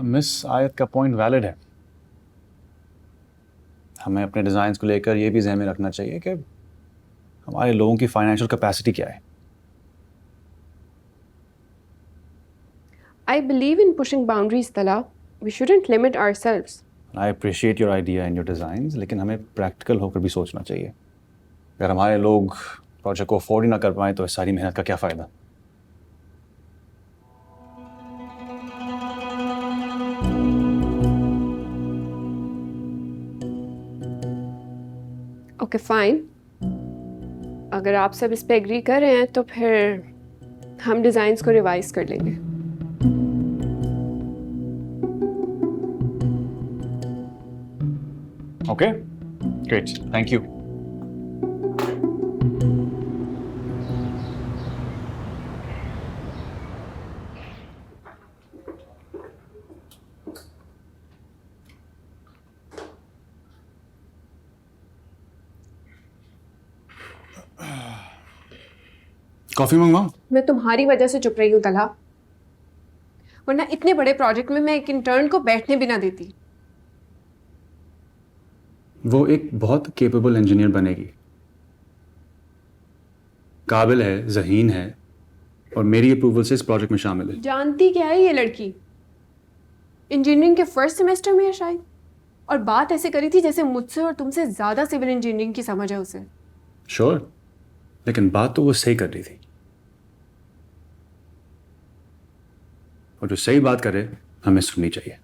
मिस आयत का पॉइंट वैलिड है। हमें अपने डिज़ाइंस को लेकर ये भी ज़हन में रखना चाहिए कि हमारे लोगों की फाइनेंशियल कैपेसिटी क्या है। I believe in pushing boundaries, Tala. We shouldn't limit ourselves. I appreciate your idea and your designs, लेकिन हमें प्रैक्टिकल होकर भी सोचना चाहिए। अगर हमारे लोग प्रोजेक्ट को अफोर्ड ही ना कर पाए तो इस सारी मेहनत का क्या फ़ायदा। ओके फाइन, अगर आप सब इस पे एग्री कर रहे हैं तो फिर हम डिज़ाइंस को रिवाइज कर लेंगे। Okay great, thank you. Coffee मंगवाऊं? मैं तुम्हारी वजह से चुप रही हूँ तला, वरना इतने बड़े प्रोजेक्ट में मैं एक इंटर्न को बैठने भी ना देती। वो एक बहुत केपेबल इंजीनियर बनेगी, काबिल है, ज़हीन है और मेरी अप्रूवल से इस प्रोजेक्ट में शामिल है। जानती क्या है ये लड़की, इंजीनियरिंग के फर्स्ट सेमेस्टर में है शायद, और बात ऐसे करी थी जैसे मुझसे और तुमसे ज़्यादा सिविल इंजीनियरिंग की समझ है उसे। श्योर, लेकिन बात तो वो सही कर रही थी, और जो सही बात करे हमें सुननी चाहिए।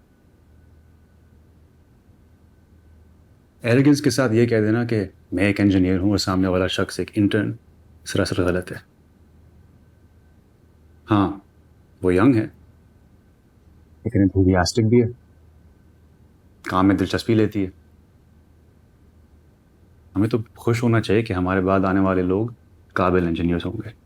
एरोगेंस के साथ ये कह देना कि मैं एक इंजीनियर हूं और सामने वाला शख्स एक इंटर्न, सरासर गलत है। हाँ, वो यंग है लेकिन एंथुसियास्टिक भी है, काम में दिलचस्पी लेती है। हमें तो खुश होना चाहिए कि हमारे बाद आने वाले लोग काबिल इंजीनियर्स होंगे।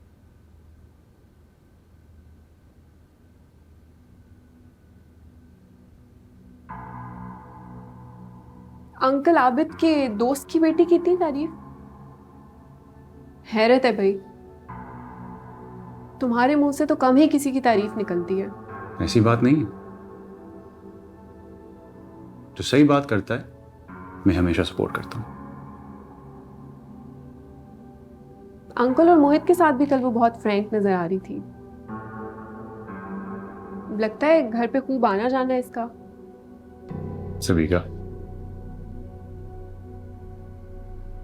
अंकल आबिद के दोस्त की बेटी की इतनी तारीफ, हैरत है भाई, तुम्हारे मुंह से तो कम ही किसी की तारीफ निकलती है। ऐसी बात नहीं है, जो सही बात करता है मैं हमेशा सपोर्ट करता हूं। अंकल और मोहित के साथ भी कल वो बहुत फ्रैंक नजर आ रही थी, लगता है घर पे खूब आना जाना है इसका। सभी का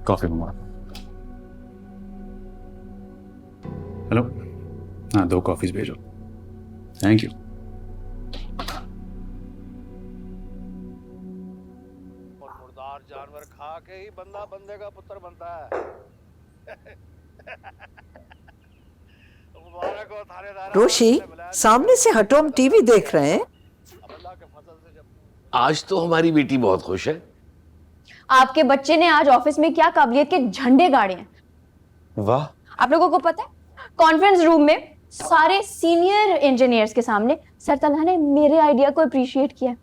कॉफी मंगवा। हेलो, हाँ 2 कॉफीज भेजो। Thank you. मुर्दार जानवर खा के ही बंदा बंदे का पुत्र बनता है। रोशी, सामने से हटो, हम टीवी देख रहे हैं। आज तो हमारी बेटी बहुत खुश है। आपके बच्चे ने आज ऑफिस में क्या काबिलियत के झंडे गाड़े हैं। वाह। आप लोगों को पता है, कॉन्फ्रेंस रूम में सारे सीनियर इंजीनियर्स के सामने सर तला ने मेरे आइडिया को अप्रिशिएट किया।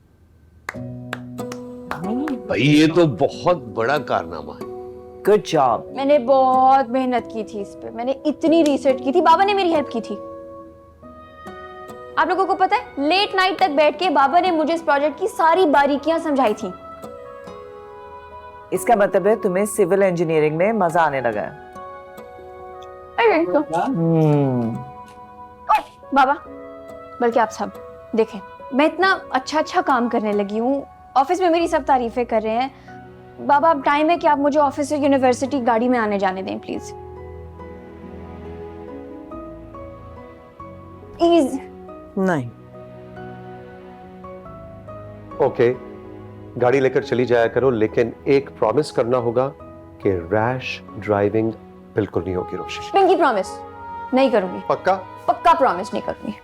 भाई ये तो बहुत बड़ा कारनामा है। Good job. मैंने बहुत मेहनत की थी इस पे, मैंने इतनी रिसर्च की थी, बाबा ने मेरी हेल्प की थी। आप लोगों को पता है, लेट नाइट तक बैठ के बाबा ने मुझे इस प्रोजेक्ट की सारी बारीकियां समझाई थी। इसका मतलब है तुम्हें सिविल इंजीनियरिंग में मजा आने लगा है। बाबा, बल्कि आप सब देखें, मैं इतना अच्छा काम करने लगी हूँ, ऑफिस में मेरी सब तारीफें कर रहे हैं। बाबा, अब टाइम है कि आप मुझे ऑफिस से यूनिवर्सिटी गाड़ी में आने जाने दें प्लीज। प्लीज। नहीं। ओके, गाड़ी लेकर चली जाया करो, लेकिन एक प्रॉमिस करना होगा कि रैश ड्राइविंग बिल्कुल नहीं होगी रोशी। पिंकी प्रॉमिस नहीं करूंगी। पक्का? पक्का प्रॉमिस नहीं करूंगी।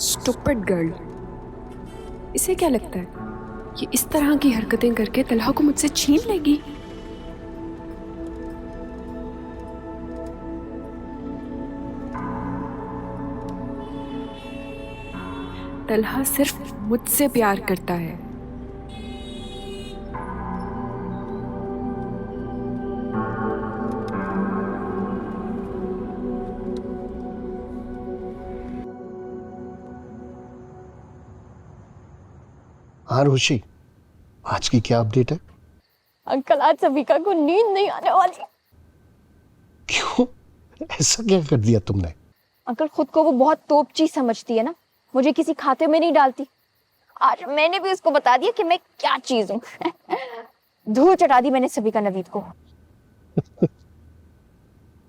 स्टूपिड गर्ल, इसे क्या लगता है ये इस तरह की हरकतें करके तलहा को मुझसे छीन लेगी? तलहा सिर्फ मुझसे प्यार करता है। हाँ रुचि, आज की क्या अपडेट है? अंकल, आज सविका को नींद नहीं आने वाली। क्यों? ऐसा क्या कर दिया तुमने? अंकल, खुद को वो बहुत तोप चीज समझती है ना, मुझे किसी खाते में नहीं डालती। आज मैंने भी उसको बता दिया कि मैं क्या चीज हूँ। धूल चटा दी मैंने सविका नवीद को।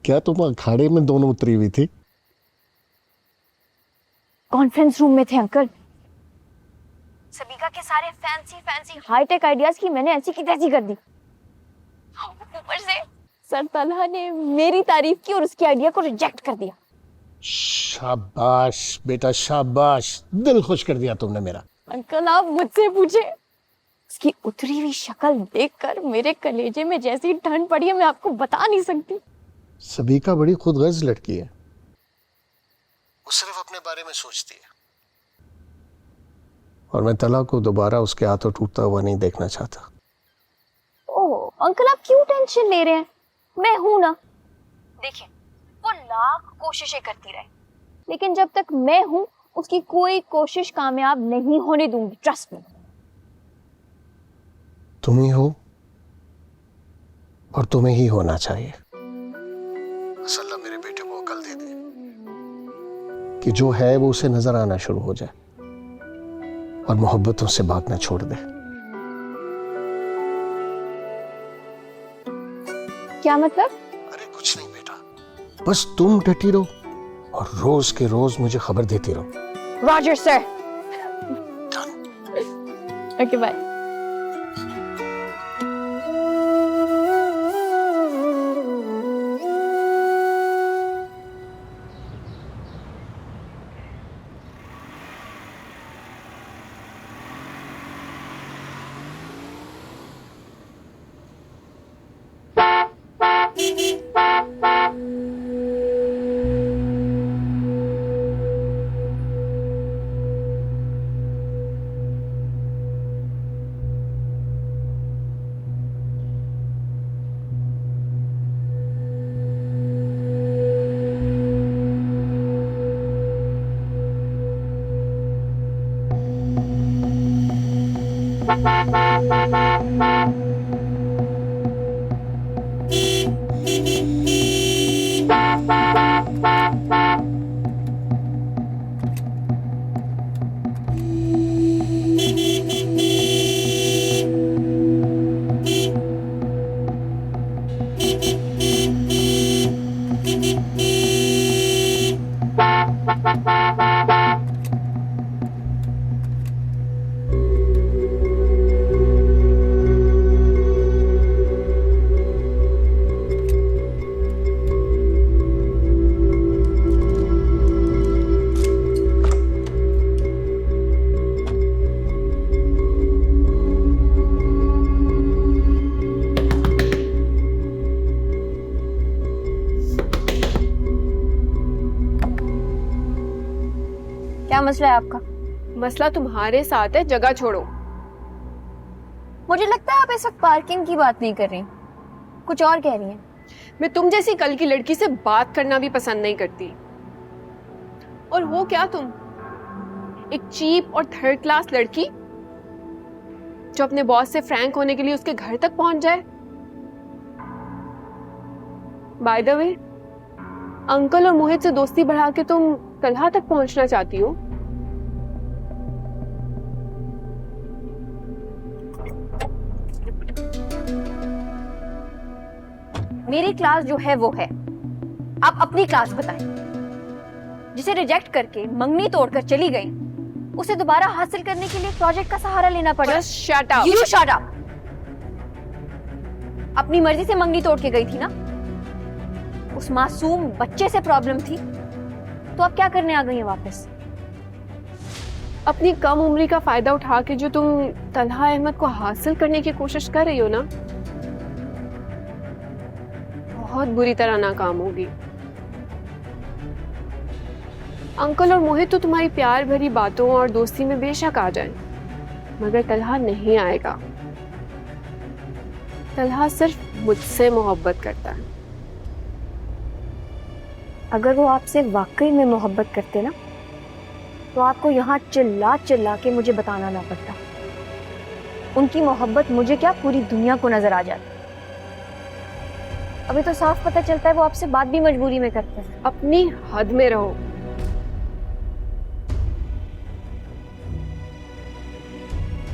क्या तुम अखाड़े में दोनों उतरी हुई थी? कॉन्फ्रेंस रूम में थे अंकल। सबिका के सारे फैंसी हाईटेक आइडियाज की मैंने ऐसी की तैसी कर दी। ऊपर से सर तलहा ने मेरी तारीफ की और उसके आइडिया को रिजेक्ट कर दिया। शाबाश बेटा, शाबाश, दिल खुश कर दिया तुमने मेरा। अंकल, आप मुझसे पूछे, उसकी उतरी हुई शक्ल देखकर मेरे कलेजे में जैसी ठंड पड़ी है मैं आपको बता नहीं सकती। सबिका बड़ी खुदगर्ज लड़की है, वो सिर्फ अपने बारे में सोचती है, और मैं तला को दोबारा उसके हाथों टूटता हुआ नहीं देखना चाहता। ओह अंकल, आप क्यों टेंशन ले रहे हैं? मैं हूं ना। देखिए, वो लाख कोशिशें करती रहे, लेकिन जब तक मैं हूं उसकी कोई कोशिश कामयाब नहीं होने दूंगी। Trust me. तुम ही हो और तुम्हें ही होना चाहिए। अल्लाह मेरे बेटे को अकल दे दे कि जो है वो उसे नजर आना शुरू हो जाए और मोहब्बतों से भागना छोड़ दे। क्या मतलब? अरे कुछ नहीं बेटा, बस तुम डटी रहो और रोज के रोज मुझे खबर देती रहो। Roger sir. Okay bye. क्या मसला है आपका? मसला तुम्हारे साथ है, जगह छोड़ो। मुझे लगता है आप इस वक्त पार्किंग की बात नहीं कर रही, कुछ और कह रही हैं। मैं तुम जैसी कल की लड़की से बात करना भी पसंद नहीं करती। और हो क्या तुम? एक चीप और थर्ड क्लास लड़की जो अपने बॉस से फ्रैंक होने के लिए उसके घर तक पहुंच जाए। बाय द वे, अंकल और मोहित से दोस्ती बढ़ा के तुम तलहा तक पहुंचना चाहती हो। मेरी क्लास जो है वो है, आप अपनी क्लास बताएं। जिसे रिजेक्ट करके मंगनी तोड़कर चली गई, उसे दोबारा हासिल करने के लिए प्रोजेक्ट का सहारा लेना पड़ा। Just shut up. You shut up. अपनी मर्जी से मंगनी तोड़ के गई थी ना? उस मासूम बच्चे से प्रॉब्लम थी, तो अब क्या करने आ गई है वापस? अपनी कम उम्री का फायदा उठा के जो तुम तलहा अहमद को हासिल करने की कोशिश कर रही हो ना, बहुत बुरी तरह नाकाम होगी। अंकल और मोहित तो तुम्हारी प्यार भरी बातों और दोस्ती में बेशक आ जाएं, मगर तलहा नहीं आएगा। तलहा सिर्फ मुझसे मोहब्बत करता है। अगर वो आपसे वाकई में मोहब्बत करते ना, तो आपको यहाँ चिल्ला चिल्ला के मुझे बताना ना पड़ता। उनकी मोहब्बत मुझे क्या, पूरी दुनिया को नजर आ जाती। अभी तो साफ पता चलता है वो आपसे बात भी मजबूरी में करते हैं। अपनी हद में रहो।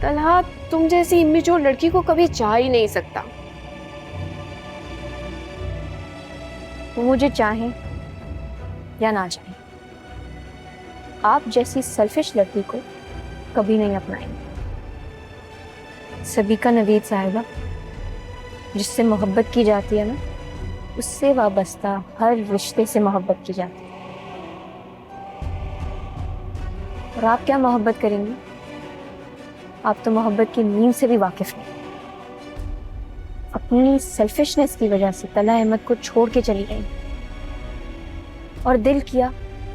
तलहा तुम जैसी इम्मेच्योर लड़की को कभी चाह ही नहीं सकता। वो मुझे चाहे या ना चाहे, आप जैसी सेल्फिश लड़की को कभी नहीं अपनाएंगे। सबीका नवीद साहिबा, जिससे मोहब्बत की जाती है ना, उससे वाबस्ता हर रिश्ते से मोहब्बत की जाती है। और आप क्या मोहब्बत करेंगी? आप तो मोहब्बत की नींद से भी वाकिफ नहीं। अपनी सेल्फिशनेस की वजह से तलहा अहमद को छोड़ के चली गई, और दिल किया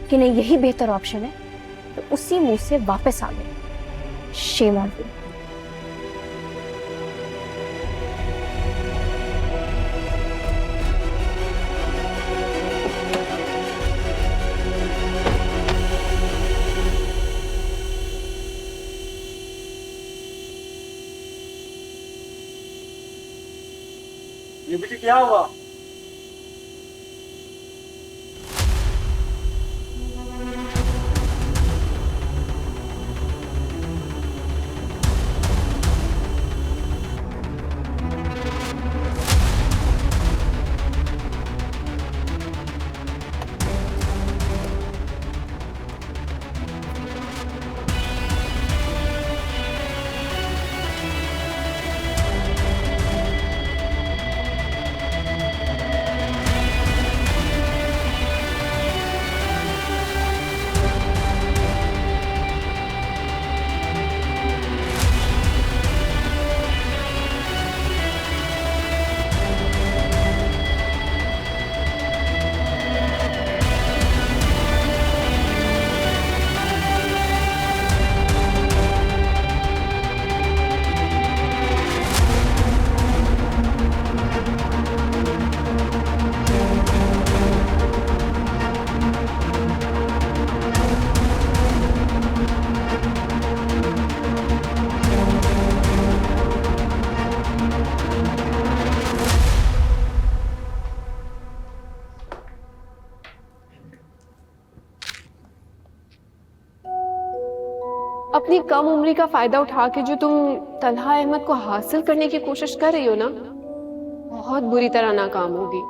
कि नहीं यही बेहतर ऑप्शन है, तो उसी मुंह से वापस आ गई। Shame on you. ये बेटी क्या हुआ? अपनी कम उम्री का फायदा उठा के जो तुम तलहा अहमद को हासिल करने की कोशिश कर रही हो ना, बहुत बुरी तरह नाकाम होगी।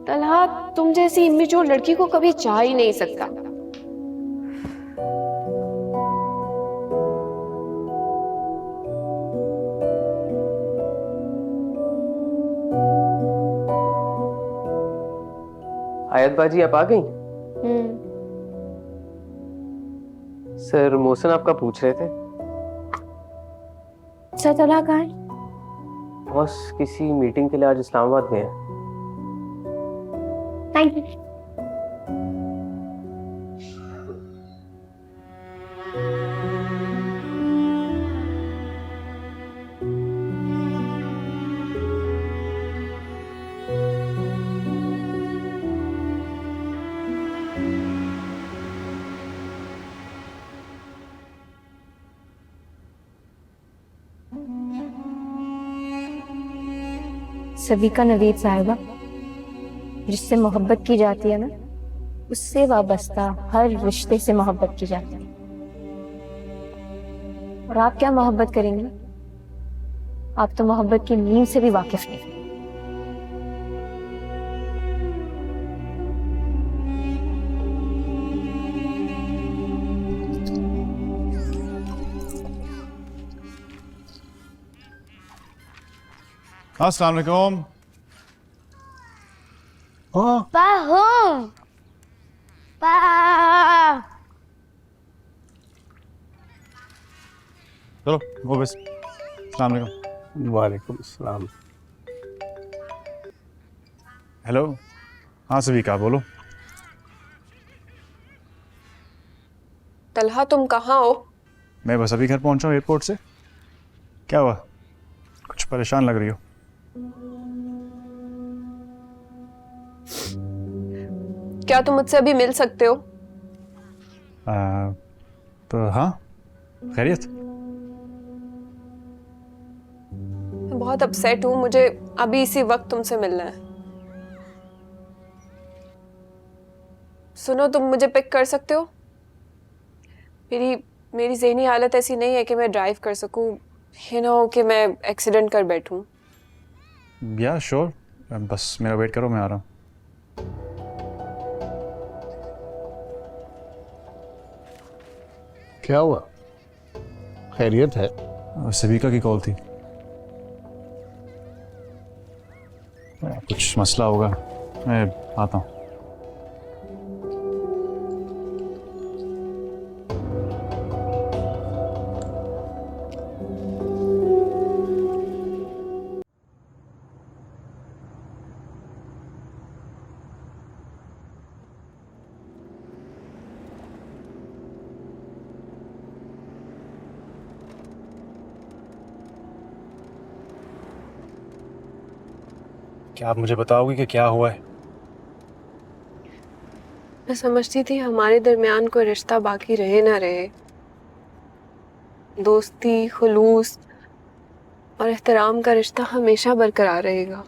तलहा तुम जैसी इम्मेच्योर लड़की को कभी चाह ही नहीं सकता। आयत बाजी आप आ गई? सर मोहसिन आपका पूछ रहे थे। सर तलहा कहाँ है? बॉस किसी मीटिंग के लिए आज इस्लामाबाद गए हैं। Thank you. सविका नवीद साहिबा, जिससे मोहब्बत की जाती है ना, उससे वाबस्ता हर रिश्ते से मोहब्बत की जाती है। और आप क्या मोहब्बत करेंगे? आप तो मोहब्बत की नींव से भी वाकिफ नहीं। अस्सलाम वालेकुम। चलो वो बस। अस्सलाम वालेकुम। वालेकुम अस्सलाम। हेलो, हाँ सविका बोलो। तलहा तुम कहाँ हो? मैं बस अभी घर पहुंचा हूँ एयरपोर्ट से। क्या हुआ, कुछ परेशान लग रही हो? क्या तुम मुझसे अभी मिल सकते हो? तो हाँ, खैरियत? मैं बहुत अपसेट हूँ, मुझे अभी इसी वक्त तुमसे मिलना है। सुनो, तुम मुझे पिक कर सकते हो? मेरी ज़हनी हालत ऐसी नहीं है कि मैं ड्राइव कर सकूं, ये ना हो कि मैं एक्सीडेंट कर बैठूं। या श्योर, बस मेरा वेट करो, मैं आ रहा हूँ। क्या हुआ, खैरियत है? सविका की कॉल थी, कुछ मसला होगा, मैं आता हूँ। क्या आप मुझे बताओगे कि क्या हुआ है? मैं समझती थी हमारे दरमियान कोई रिश्ता बाकी रहे ना रहे, दोस्ती, खुलूस और एहतराम का रिश्ता हमेशा बरकरार रहेगा।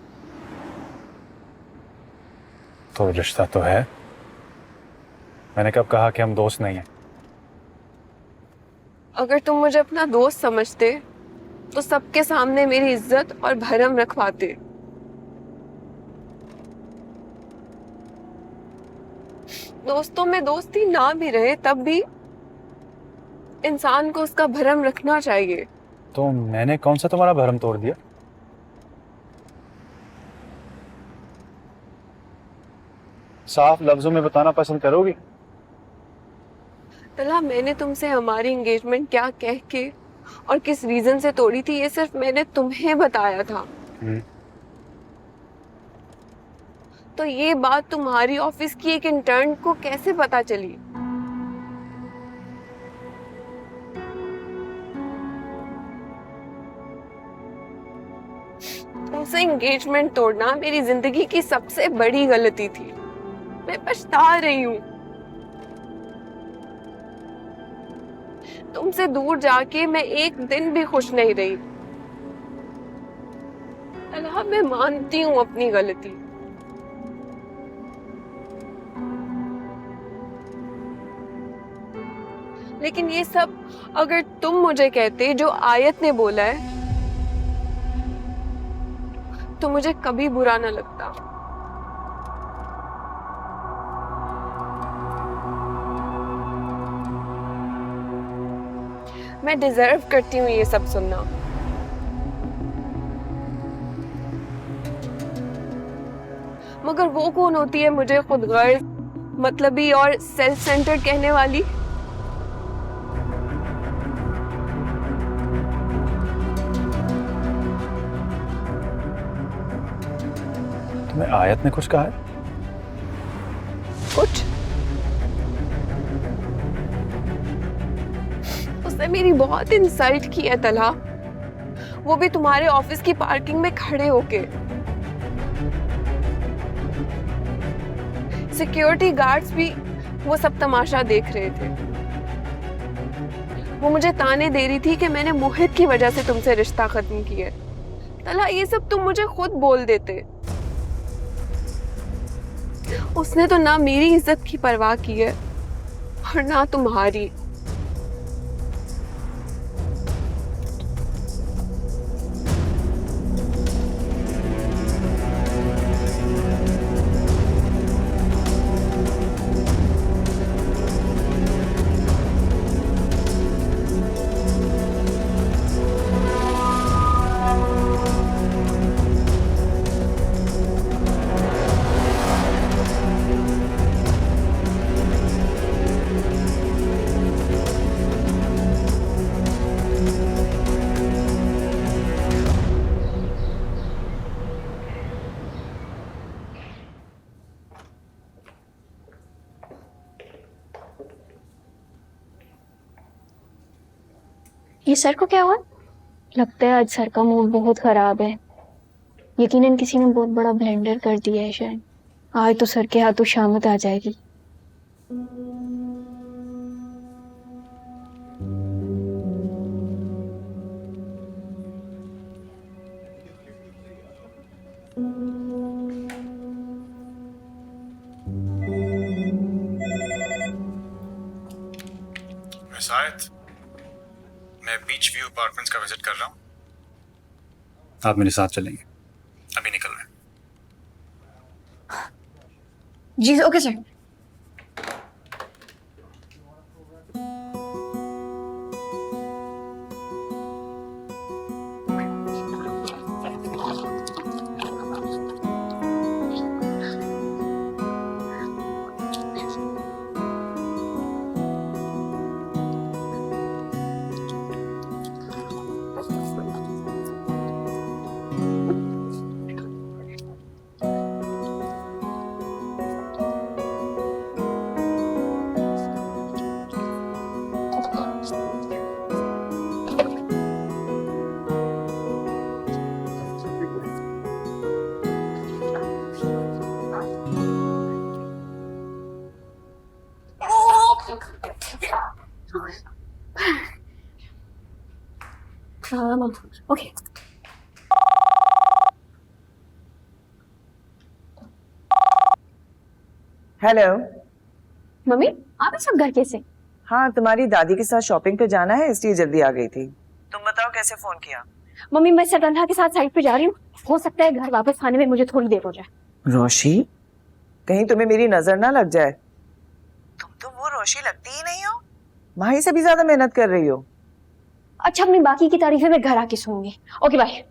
तो रिश्ता तो है, मैंने कब कहा कि हम दोस्त नहीं हैं? अगर तुम मुझे अपना दोस्त समझते तो सबके सामने मेरी इज्जत और भरम रखवाते। दोस्तों में दोस्ती ना भी रहे तब भी इंसान को उसका भरम रखना चाहिए। तो मैंने कौन सा तुम्हारा भरम तोड़ दिया? साफ लफ्जों में बताना पसंद करोगी? तला, मैंने तुमसे हमारी एंगेजमेंट क्या कह के और किस रीजन से तोड़ी थी, ये सिर्फ मैंने तुम्हें बताया था। तो ये बात तुम्हारी ऑफिस की एक इंटर्न को कैसे पता चली? तुमसे एंगेजमेंट तोड़ना मेरी जिंदगी की सबसे बड़ी गलती थी। मैं पछता रही हूँ। तुमसे दूर जाके मैं एक दिन भी खुश नहीं रही। अल्लाह, मैं मानती हूँ अपनी गलती, लेकिन ये सब अगर तुम मुझे कहते जो आयत ने बोला है तो मुझे कभी बुरा ना लगता। मैं डिजर्व करती हूँ ये सब सुनना। मगर वो कौन होती है मुझे खुदगर्ज, मतलबी और सेल्फ सेंटर्ड कहने वाली? तुम्हें आयत ने कुछ कहा है? कुछ? उसने मेरी बहुत इंसल्ट की है तला, वो भी तुम्हारे ऑफिस की पार्किंग में खड़े होके। सिक्योरिटी गार्ड्स भी वो सब तमाशा देख रहे थे। वो मुझे ताने दे रही थी कि मैंने मोहित की वजह से तुमसे रिश्ता खत्म किया, तला ये सब तुम मुझे खुद बोल देते। उसने तो ना मेरी इज्जत की परवाह की है और ना तुम्हारी। ये सर को क्या हुआ? लगता है आज सर का मूड बहुत खराब है। यकीनन किसी ने बहुत बड़ा ब्लेंडर कर दिया है शायद। आज तो सर के हाथों शामत आ जाएगी। शायद मैं बीच व्यू अपार्टमेंट्स का विजिट कर रहा हूँ, आप मेरे साथ चलेंगे? अभी निकल रहे हैं। जी okay sir. Okay. Hello mummy, आप इस वक्त घर कैसे? हाँ, तुम्हारी दादी के साथ शॉपिंग पे जाना है इसलिए जल्दी आ गई थी। तुम बताओ कैसे फोन किया? मम्मी, मैं सरगंधा के साथ साइड पे जा रही हूँ। हो सकता है घर वापस आने में मुझे थोड़ी देर हो जाए। रोशी, कहीं तुम्हें मेरी नजर ना लग जाए। तुम तो वो रोशी लगती ही नहीं हो। माही से भी ज्यादा मेहनत कर रही हो। अच्छा, अपनी बाकी की तारीफें मैं घर आके सुनूंगी। Okay bye.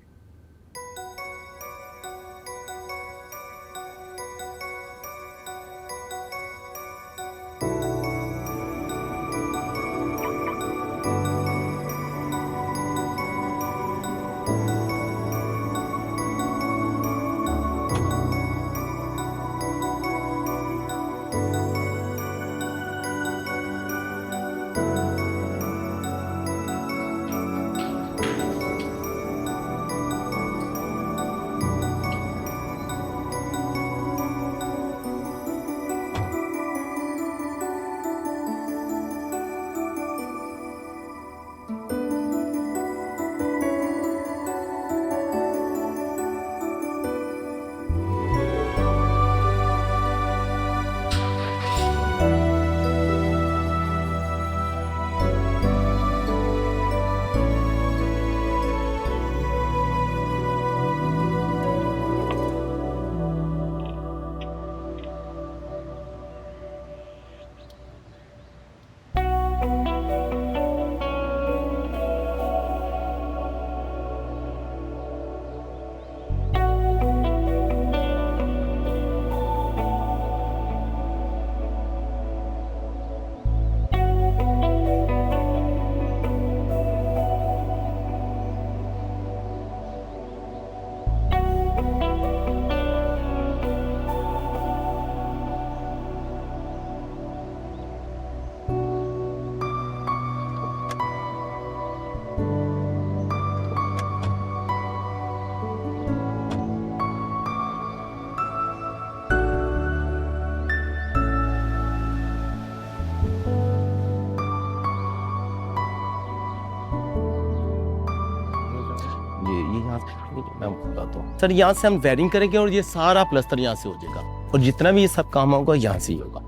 ठीक है, मैं आपको बताता हूँ सर। यहाँ से हम वायरिंग करेंगे और ये सारा प्लस्तर यहाँ से हो जाएगा और जितना भी ये सब काम होगा यहाँ से ही होगा।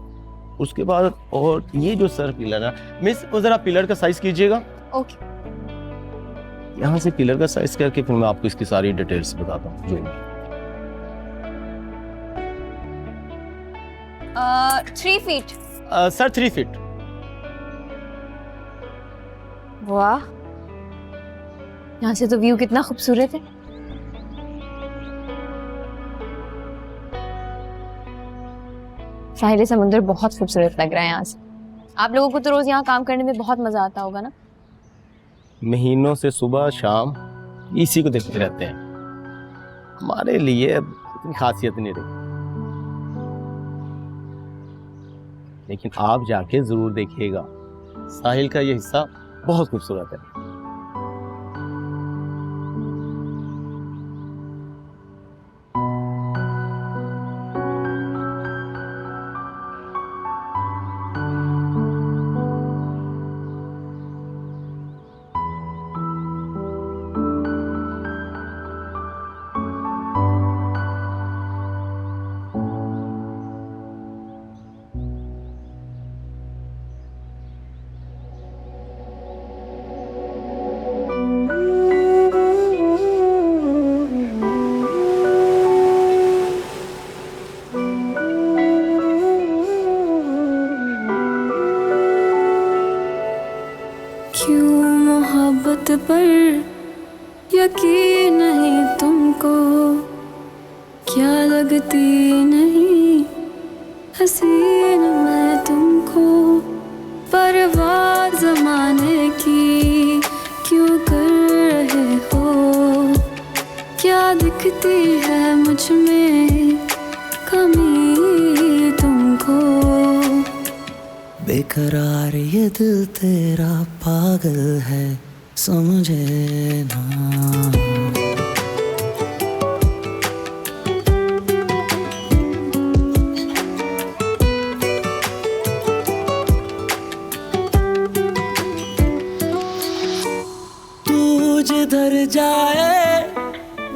उसके बाद और ये जो सर पिलर है मिस, वो जरा पिलर का साइज कीजिएगा। ओके। यहाँ से पिलर का साइज करके फिर मैं आपको इसकी सारी डिटेल्स बताता हूँ जो भी। 3 फीट। Sir 3 feet. वाह, यहाँ से तो व्यू कितना खूबसूरत है। साहिल समुद्र बहुत खूबसूरत लग रहा है यहाँ से। आप लोगों को तो रोज यहाँ काम करने में बहुत मजा आता होगा ना? महीनों से सुबह शाम इसी को देखते रहते हैं, हमारे लिए इतनी खासियत नहीं रही, लेकिन आप जाके जरूर देखिएगा, साहिल का ये हिस्सा बहुत खूबसूरत है। क्यों मोहब्बत पर यकीन नहीं तुमको, क्या लगती नहीं हसीन मैं तुमको, परवाह ज़माने की क्यों कर रहे हो, क्या दिखती है मुझ में कमी तुमको। बेकरार ये दिल तेरा पागल है समझे ना। तू जिधर जाए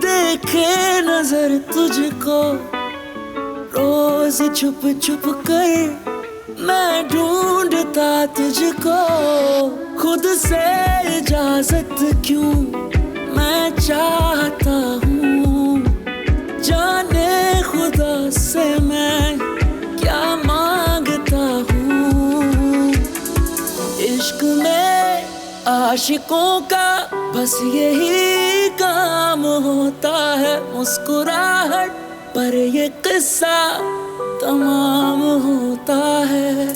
देखे नजर तुझको, रोज छुप छुप कर मैं ढूंढता तुझको, खुद से इजाजत क्यों मैं चाहता हूँ, जाने खुदा से मैं क्या मांगता हूँ। इश्क में आशिकों का बस यही काम होता है, मुस्कुराहट पर ये किस्सा तमाम होता है।